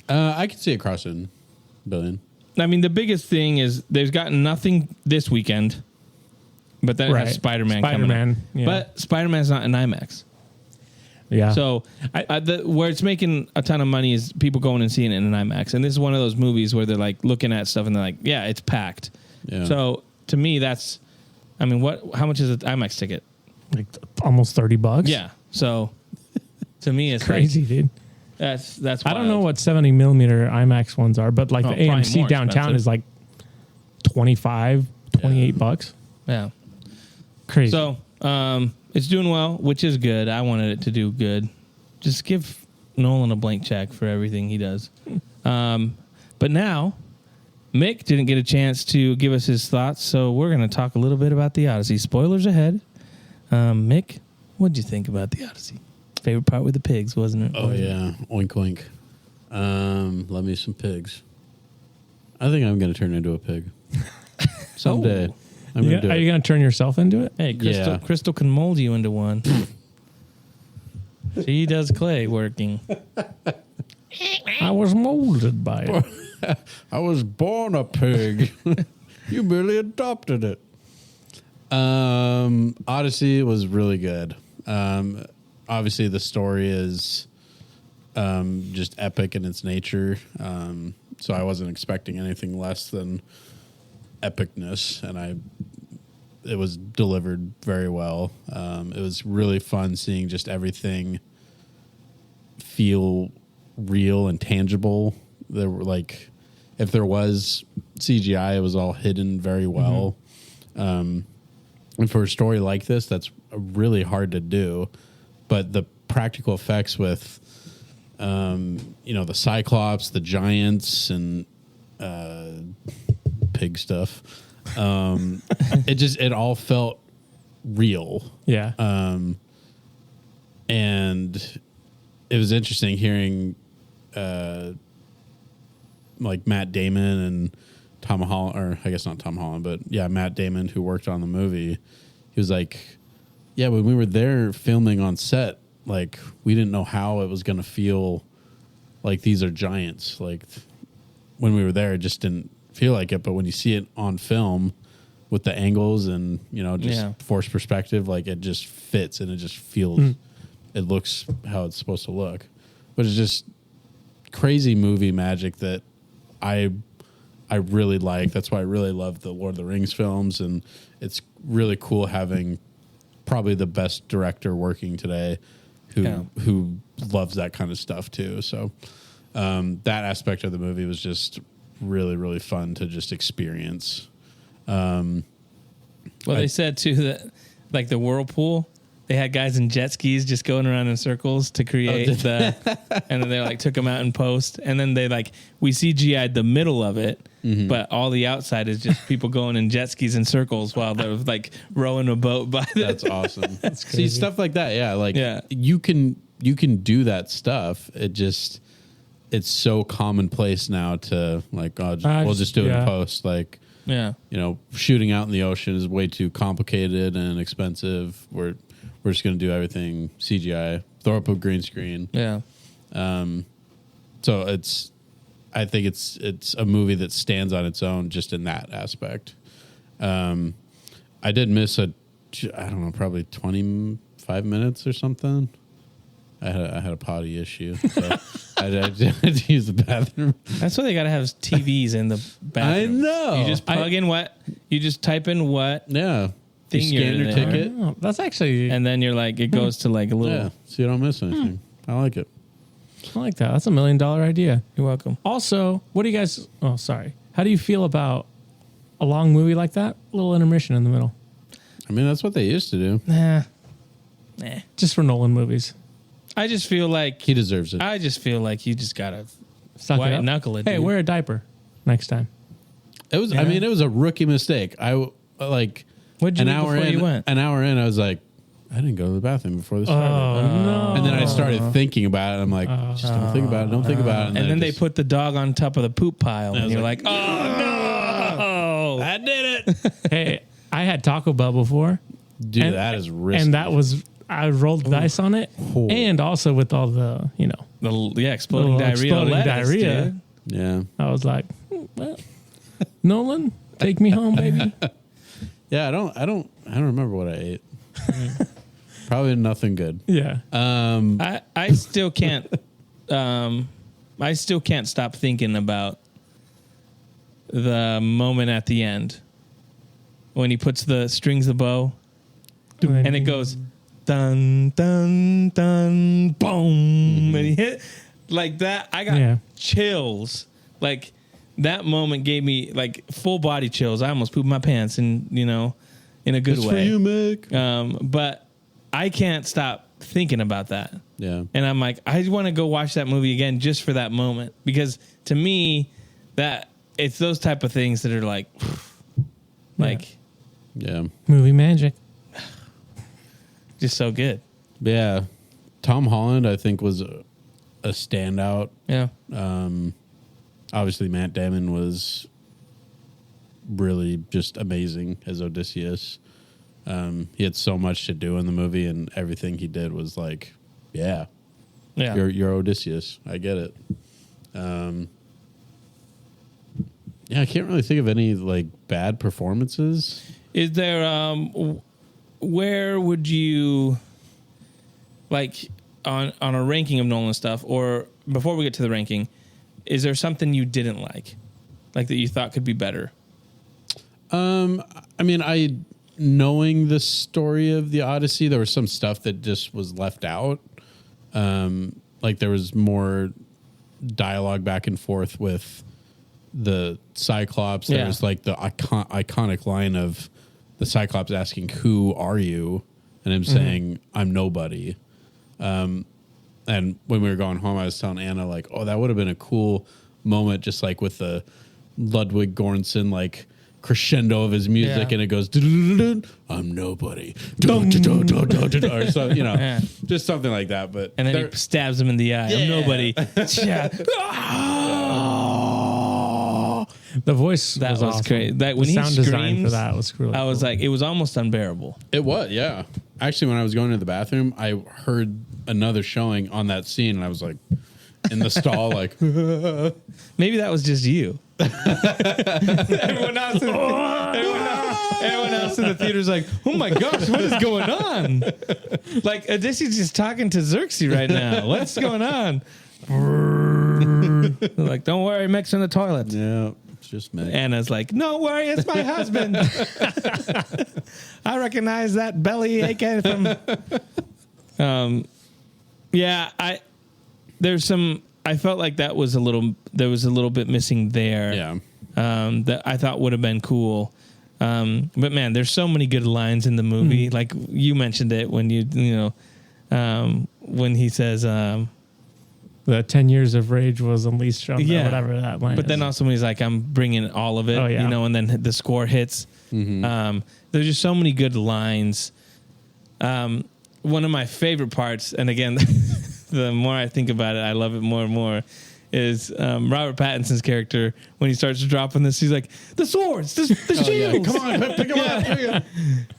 I could see it crossing $1 billion. I mean, the biggest thing is there's gotten nothing this weekend, but then it has Spider-Man coming up. Yeah. But Spider-Man's not in IMAX. Yeah. So where it's making a ton of money is people going and seeing it in an IMAX. And this is one of those movies where they're like looking at stuff and they're like, yeah, it's packed. Yeah. So to me, that's, I mean, how much is an IMAX ticket? like almost $30. Yeah. So to me, it's Crazy, like, dude. that's I don't know what 70 millimeter IMAX ones are, but like the probably AMC more downtown expensive. is like $28. Yeah. Crazy. So it's doing well, which is good. I wanted it to do good. Just give Nolan a blank check for everything he does. But now, Mick didn't get a chance to give us his thoughts, so we're going to talk a little bit about the Odyssey. Spoilers ahead. Mick, what'd you think about the Odyssey? Favorite part with the pigs, wasn't it? Oh, yeah. Oink, oink. Love me some pigs. I think I'm going to turn into a pig. Someday. Oh. I'm going to do are it. you going to turn yourself into it? Hey, Yeah. Crystal can mold you into one. She does clay working. I was molded by it. I was born a pig. You merely adopted it. Odyssey was really good. Obviously, the story is just epic in its nature. So I wasn't expecting anything less than epicness, and it was delivered very well. It was really fun seeing just everything feel real and tangible. There were like, if there was CGI, it was all hidden very well. And for a story like this, that's really hard to do. But the practical effects with, the Cyclops, the giants, and pig stuff, it all felt real. Yeah. And it was interesting hearing like Matt Damon and Tom Holland, or I guess not Tom Holland, but yeah, Matt Damon, who worked on the movie. He was like, yeah, when we were there filming on set, like we didn't know how it was going to feel like these are giants. Like when we were there, it just didn't feel like it. But when you see it on film with the angles and, forced perspective, like it just fits and it just feels, it looks how it's supposed to look. But it's just crazy movie magic that I really like. That's why I really love the Lord of the Rings films, and it's really cool having probably the best director working today who loves that kind of stuff too. So that aspect of the movie was just really, really fun to just experience. Well, they said too that like the whirlpool, they had guys in jet skis just going around in circles to create and then they like took them out in post, and then they we CGI'd the middle of it, but all the outside is just people going in jet skis in circles while they're like rowing a boat by the. That's awesome. See, stuff like that, yeah, you can do that stuff. It's so commonplace now to like, we'll just do it in post, like. Yeah. Shooting out in the ocean is way too complicated and expensive. We're just going to do everything CGI, throw up a green screen. Yeah. So I think it's a movie that stands on its own just in that aspect. I did miss probably 25 minutes or something. I had a potty issue. So I had to use the bathroom. That's why they got to have TVs in the bathroom. I know. You just plug in what, you just type in what. Yeah. Thing you scan your ticket. Oh, that's actually. And then you're like, it goes to like a little. Yeah. So you don't miss anything. I like it. I like that. That's $1 million idea. You're welcome. Also, what do you guys? Oh, sorry. How do you feel about a long movie like that? A little intermission in the middle. I mean, that's what they used to do. Nah. Just for Nolan movies. I just feel like He deserves it. I just feel like you just gotta Suck it white up. knuckle it. Hey, dude. wear a diaper next time. It was. I mean, it was a rookie mistake. I like What'd you an do hour before in. you went? An hour in, I was like, I didn't go to the bathroom before this started. No. And then I started thinking about it. I'm like, just don't think about it. Don't think about it. And then they just- put the dog on top of the poop pile, and was you're like, oh no, I did it, Hey, I had Taco Bell before. dude. And- that is risky. And that was I rolled dice on it, Oh. and also with all the Exploding diarrhea. exploding lettuce, diarrhea. dude. Yeah. I was like, well, Nolan, take me home, baby. Yeah, I don't remember what I ate. Probably nothing good. Yeah. I still can't. I still can't stop thinking about the moment at the end when he puts the strings the bow and it goes dun dun dun boom and he hit like that. I got chills. Like that moment gave me like full body chills. I almost pooped my pants, and in a good way. For you, Mick. But I can't stop thinking about that. Yeah. And I'm like, I want to go watch that movie again just for that moment, because to me, that it's those type of things that are like, Yeah. Movie magic. just so good. Yeah. Tom Holland, I think, was a standout. Yeah. Obviously, Matt Damon was really just amazing as Odysseus. He had so much to do in the movie, and everything he did was like, yeah. You're Odysseus. I get it. Yeah, I can't really think of any like bad performances. Is there where would you like on a ranking of Nolan stuff, or before we get to the ranking, is there something you didn't like that you thought could be better? I mean, knowing the story of the Odyssey, there was some stuff that just was left out. Like there was more dialogue back and forth with the Cyclops. There was like the iconic line of the Cyclops asking, "Who are you?" and him saying, "I'm nobody." And when we were going home, I was telling Anna like, "Oh, that would have been a cool moment, just like with the Ludwig Göransson like crescendo of his music, and it goes, I'm nobody, or so, just something like that." But And then he stabs him in the eye. I'm nobody. The voice That was awesome. great. That The when he sound design screams, for that was really I was cool. like, it was almost unbearable. It was, yeah. Actually, when I was going to the bathroom, I heard another showing on that scene, and I was like, in the stall, like, Maybe that was just you. everyone else in the theater's like, oh my gosh, what is going on? Like, Odysseus just talking to Xerxes right now. What's going on? Like, don't worry, Mick's in the toilet. yeah, it's just me. Anna's like, no worry, it's my husband. I recognize that belly ache from. I felt like there was a little bit missing there. Yeah. That I thought would have been cool. But man, there's so many good lines in the movie. Like you mentioned it when when he says, the 10 years of rage was unleashed on whatever that line but is. then also when he's like, I'm bringing all of it, and then the score hits. There's just so many good lines. One of my favorite parts, and again, the more I think about it, I love it more and more, is Robert Pattinson's character when he starts dropping this. He's like, the swords, the shields. Yeah. Come on, pick them up. Pick 'em up.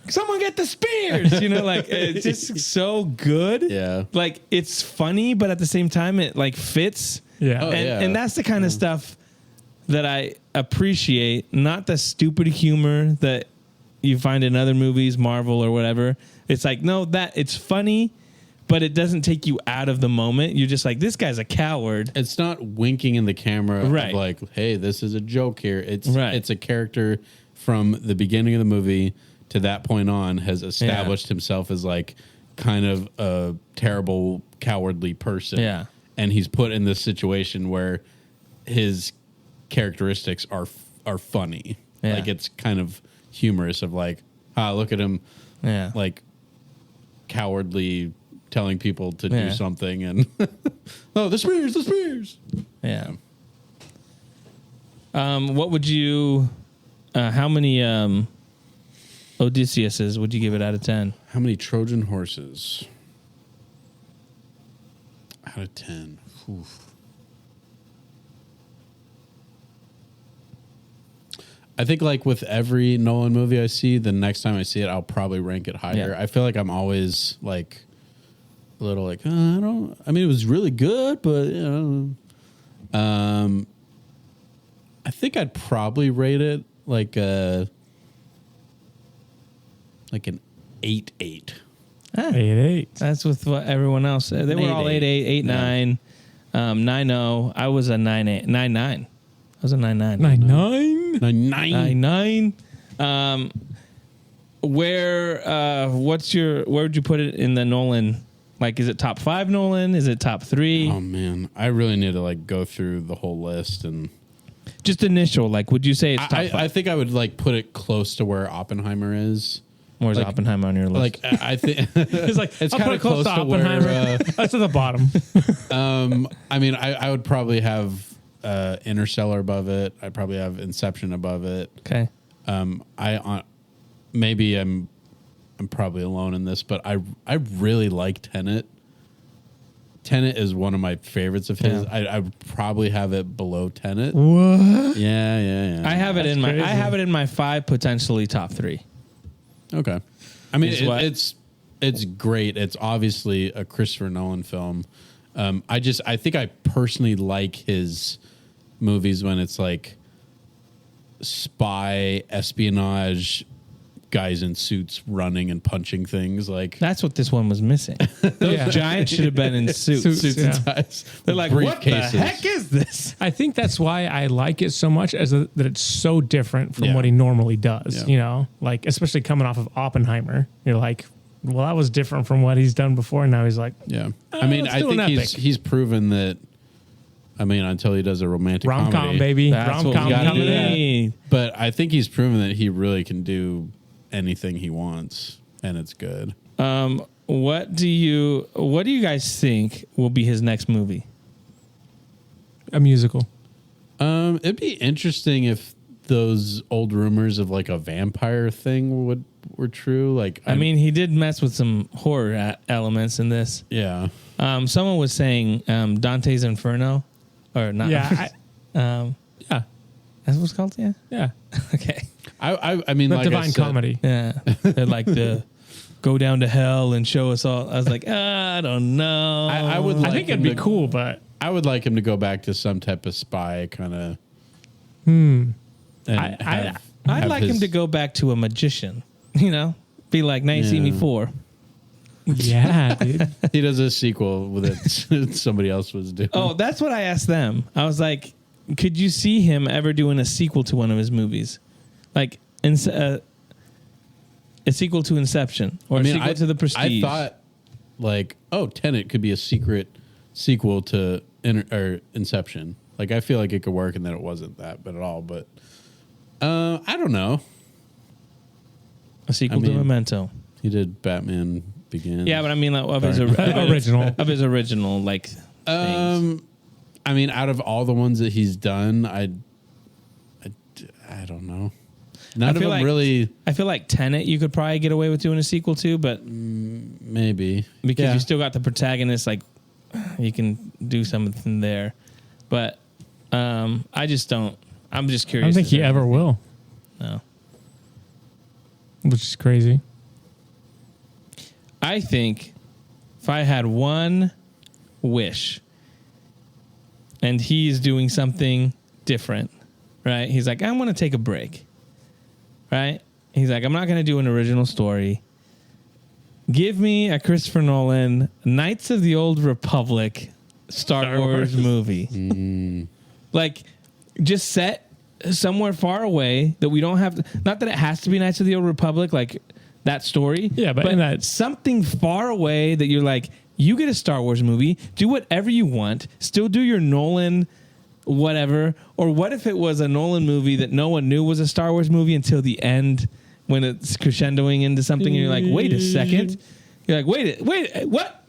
Someone get the spears. Like it's just so good. Yeah. Like it's funny, but at the same time, it like fits. Yeah. Oh, And that's the kind of stuff that I appreciate. Not the stupid humor that you find in other movies, Marvel or whatever. It's like, no, it's funny, but it doesn't take you out of the moment. You're just like, this guy's a coward. It's not winking in the camera Right. of like, hey, this is a joke here. It's Right. it's a character from the beginning of the movie to that point on has established himself as like kind of a terrible, cowardly person. Yeah. And he's put in this situation where his characteristics are funny. Yeah. Like it's kind of humorous of like, look at him Yeah. like cowardly telling people to Yeah. do something and the spears. Yeah. What would you? How many Odysseus's would you give it out of 10? How many Trojan horses? Out of 10. Oof. I think like with every Nolan movie I see, the next time I see it, I'll probably rank it higher. Yeah. I feel like I'm always like a little like, I mean, it was really good, but I think I'd probably rate it like an 8.8. 8-8. That's with what everyone else said. They were all 8.8, 8.9, 9.0. I was a 9.8, 9.9. I was a 9.9. 9-9. 9.9. Where would you put it in the Nolan? Like, is it top 5 Nolan? Is it top 3? Oh man, I really need to like go through the whole list and Just initial. Like, would you say it's top 5? I think I would like put it close to where Oppenheimer is. Where's like- Oppenheimer on your list? Like I think It's like, it's I'll kind put of it close to Oppenheimer. That's at the bottom. I mean, I would probably have Interstellar above it. I'd probably have Inception above it. Okay. Maybe I'm probably alone in this, but I really like Tenet. Tenet is one of my favorites of his. Yeah. I would probably have it below Tenet. What? Yeah. I have it in crazy. I have it in my 5, potentially top 3. Okay. I mean, Is what? it's great. It's obviously a Christopher Nolan film. I think I personally like his movies when it's like spy, espionage, guys in suits running and punching things. Like That's what this one was missing. Those giants should have been in suits. suits yeah. and ties. They're like, what the briefcases. heck is this? I think that's why I like it so much, that it's so different from Yeah. what he normally does. Yeah. You know, like especially coming off of Oppenheimer, you're like, well, that was different from what he's done before. And now he's like, Yeah. I mean, let's I do an think epic. he's proven that. I mean, until he does a romantic rom com, comedy, baby, That's rom what com we gotta coming do. in. But I think he's proven that he really can do anything he wants, and it's good. What do you guys think will be his next movie? A musical. It'd be interesting if those old rumors of like a vampire thing were true. Like, I mean, he did mess with some horror elements in this. yeah, Someone was saying Dante's Inferno, or not? Yeah, yeah, yeah, that's what it's called. Yeah. yeah. Okay. I mean, The like I Divine said, Comedy. Yeah. They're like the go down to hell and show us all. I was like, I don't know. I would I like think it'd him be to- cool, but I would like him to go back to some type of spy kind of. I'd like him to go back to a magician. You know, be like, now you see me Yeah. 4. yeah, dude. He does a sequel with it. Somebody else was doing. Oh, that's what I asked them. I was like, could you see him ever doing a sequel to one of his movies? Like a sequel to Inception or a sequel to The Prestige. I thought like, oh, Tenet could be a secret sequel to Inception. Like, I feel like it could work, and then it wasn't that, but at all. But I don't know. a sequel I mean- to Memento. He did Batman Begins. Yeah, but I mean, like, of his Sorry. Original. of his original like things. I mean, out of all the ones that he's done, I don't know. None of feel them like- really. I feel like Tenet you could probably get away with doing a sequel to, but Maybe because Yeah. you still got the protagonist, like you can do something there. But I just don't. I'm just I curious. don't think if he there- ever will, No. which is crazy. I think if I had one wish and he's doing something different, right? He's like, I want to take a break, right? He's like, I'm not going to do an original story. Give me a Christopher Nolan Knights of the Old Republic Star Wars movie. Like, just set somewhere far away that we don't have to, not that it has to be Knights of the Old Republic, like that story. Yeah, but in that- something far away that you're like, you get a Star Wars movie, do whatever you want, still do your Nolan whatever. Or what if it was a Nolan movie that no one knew was a Star Wars movie until the end when it's crescendoing into something and you're like, wait a second. You're like, wait, what?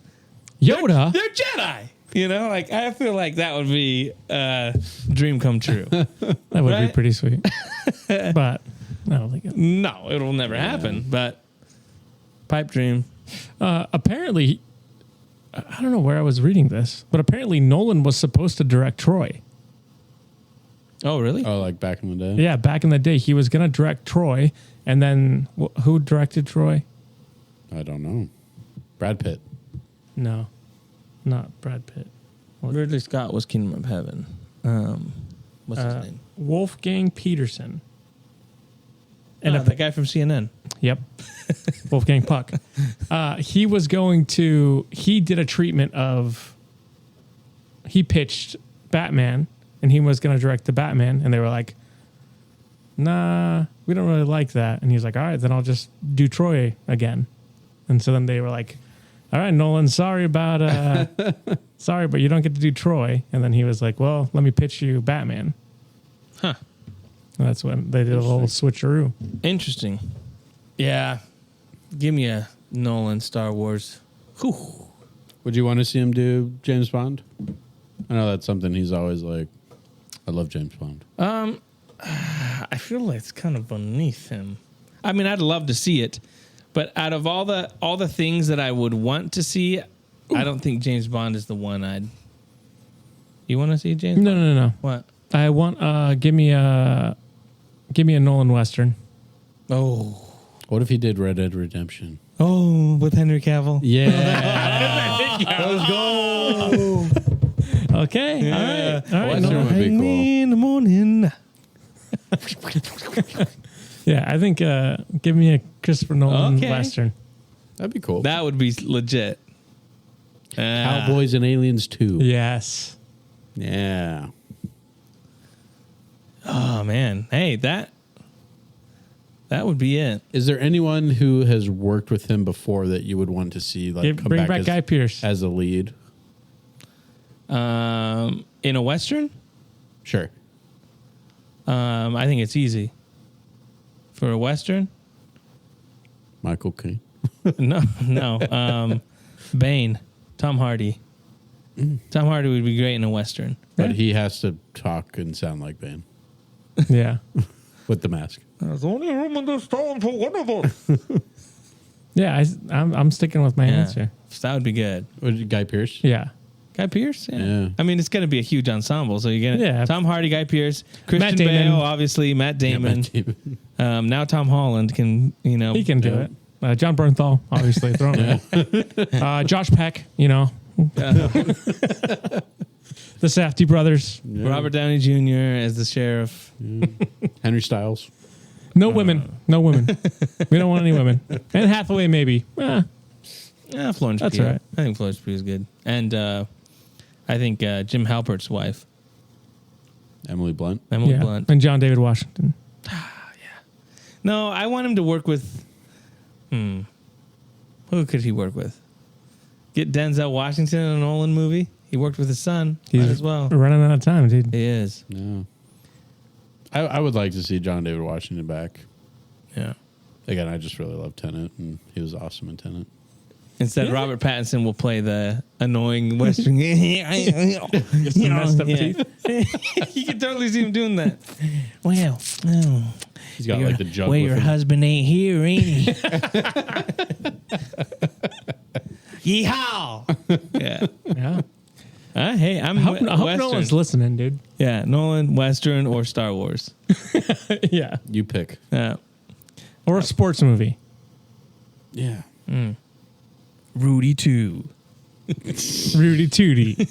Yoda. They're Jedi. You know, like I feel like that would be a dream come true. That would Right? be pretty sweet. But I don't think it. No, it'll never happen. But pipe dream. Apparently, I don't know where I was reading this, but apparently Nolan was supposed to direct Troy. Oh, really? Oh, like back in the day? Yeah, back in the day, he was going to direct Troy. And then who directed Troy? I don't know. Brad Pitt. No, not Brad Pitt. Ridley Scott was Kingdom of Heaven. What's his name? Wolfgang Peterson. And the guy from CNN. Yep. Wolfgang Puck. He did a treatment of, he pitched Batman and he was going to direct the Batman. And they were like, nah, we don't really like that. And he was like, all right, then I'll just do Troy again. And so then they were like, all right, Nolan, sorry, but you don't get to do Troy. And then he was like, well, let me pitch you Batman. Huh. And that's when they did a little switcheroo. Interesting. Yeah. Give me a Nolan Star Wars. Whew. Would you want to see him do James Bond? I know that's something he's always like, I love James Bond. I feel like it's kind of beneath him. I mean, I'd love to see it, but out of all the things that I would want to see, I don't think James Bond is the one I'd. You want to see James Bond? No. What? I want give me a Nolan Western. Oh. What if he did Red Dead Redemption? Oh, with Henry Cavill. Yeah. Let's go. Okay. All right. Western would be Hang cool. me in the morning. Yeah, I think give me a Christopher Nolan Okay. Western. That'd be cool. That would be legit. Cowboys and Aliens 2. Yes. Yeah. Oh man. Hey, that would be it. Is there anyone who has worked with him before that you would want to see like come Bring back as, Guy Pearce. as a lead? In a Western? Sure. I think it's easy. For a Western? Michael Caine. No. Bane. Tom Hardy. Tom Hardy would be great in a Western. But he has to talk and sound like Bane Yeah. with the mask. There's only room in this town for one of us. Yeah, I'm sticking with my answer. That would be good. Guy Pearce? Yeah. Guy Pearce? Yeah. I mean, it's going to be a huge ensemble. So you're going to Tom Hardy, Guy Pearce, Christian Matt Damon. Bale, obviously, Matt Damon. Yeah, Matt Damon. Now Tom Holland can, He can do it. John Bernthal, obviously. Throw him in. Josh Peck, the Safdie brothers. Yeah. Robert Downey Jr. as the sheriff. Henry Styles. No women. No women. We don't want any women. And Hathaway, maybe. Florence That's Pugh. all right. I think Florence Pugh is good. And I think Jim Halpert's wife, Emily Blunt. Emily Blunt. And John David Washington. No, I want him to work with. Who could he work with? Get Denzel Washington in a Nolan movie. He worked with his son. Might as well. Running out of time, dude. He is. Yeah. I would like to see John David Washington back. Yeah. Again, I just really love Tenet, and he was awesome in Tenet. Instead, Robert Pattinson will play the annoying Western. Some messed up teeth. You can totally see him doing that. Well, He's got like the jug well, with your him. husband ain't here, ain't he? Yeehaw! Yeah. Yeah. Hey, I hope Western. Nolan's listening, dude. Yeah, Nolan, Western, or Star Wars. Yeah. You pick. Yeah. Or a sports movie. Yeah. Rudy 2. Rudy Tooty.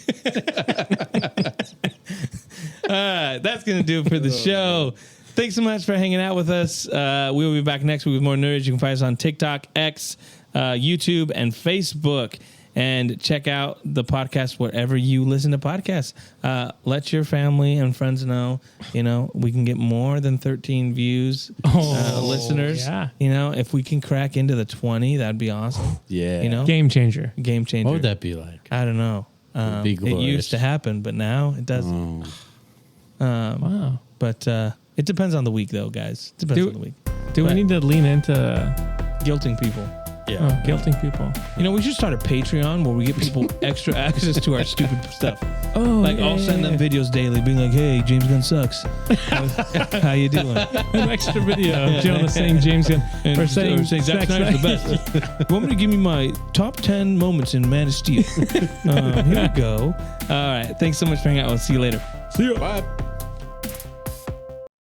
That's going to do it for the show. Thanks so much for hanging out with us. We'll be back next week with more nerds. You can find us on TikTok, X, YouTube, and Facebook. And check out the podcast wherever you listen to podcasts. Let your family and friends know, we can get more than 13 views, listeners. Yeah. If we can crack into the 20, that'd be awesome. Yeah. Game changer. Game changer. What would that be like? I don't know. Be It glorious. used to happen, but now it doesn't. Oh. Wow. But it depends on the week, though, guys. It depends on the week. Do we need to lean into Guilting people. Yeah. guilting people? We should start a Patreon where we get people extra access to our stupid stuff. Oh, I'll send them videos daily, being like, "Hey, James Gunn sucks. How you doing?" An extra video of Jonah saying James Gunn. Or saying Zack Snyder's the best. You want me to give me my top 10 moments in Man of Steel? Here we go. All right. Thanks so much for hanging out. We'll see you later. See ya. Bye.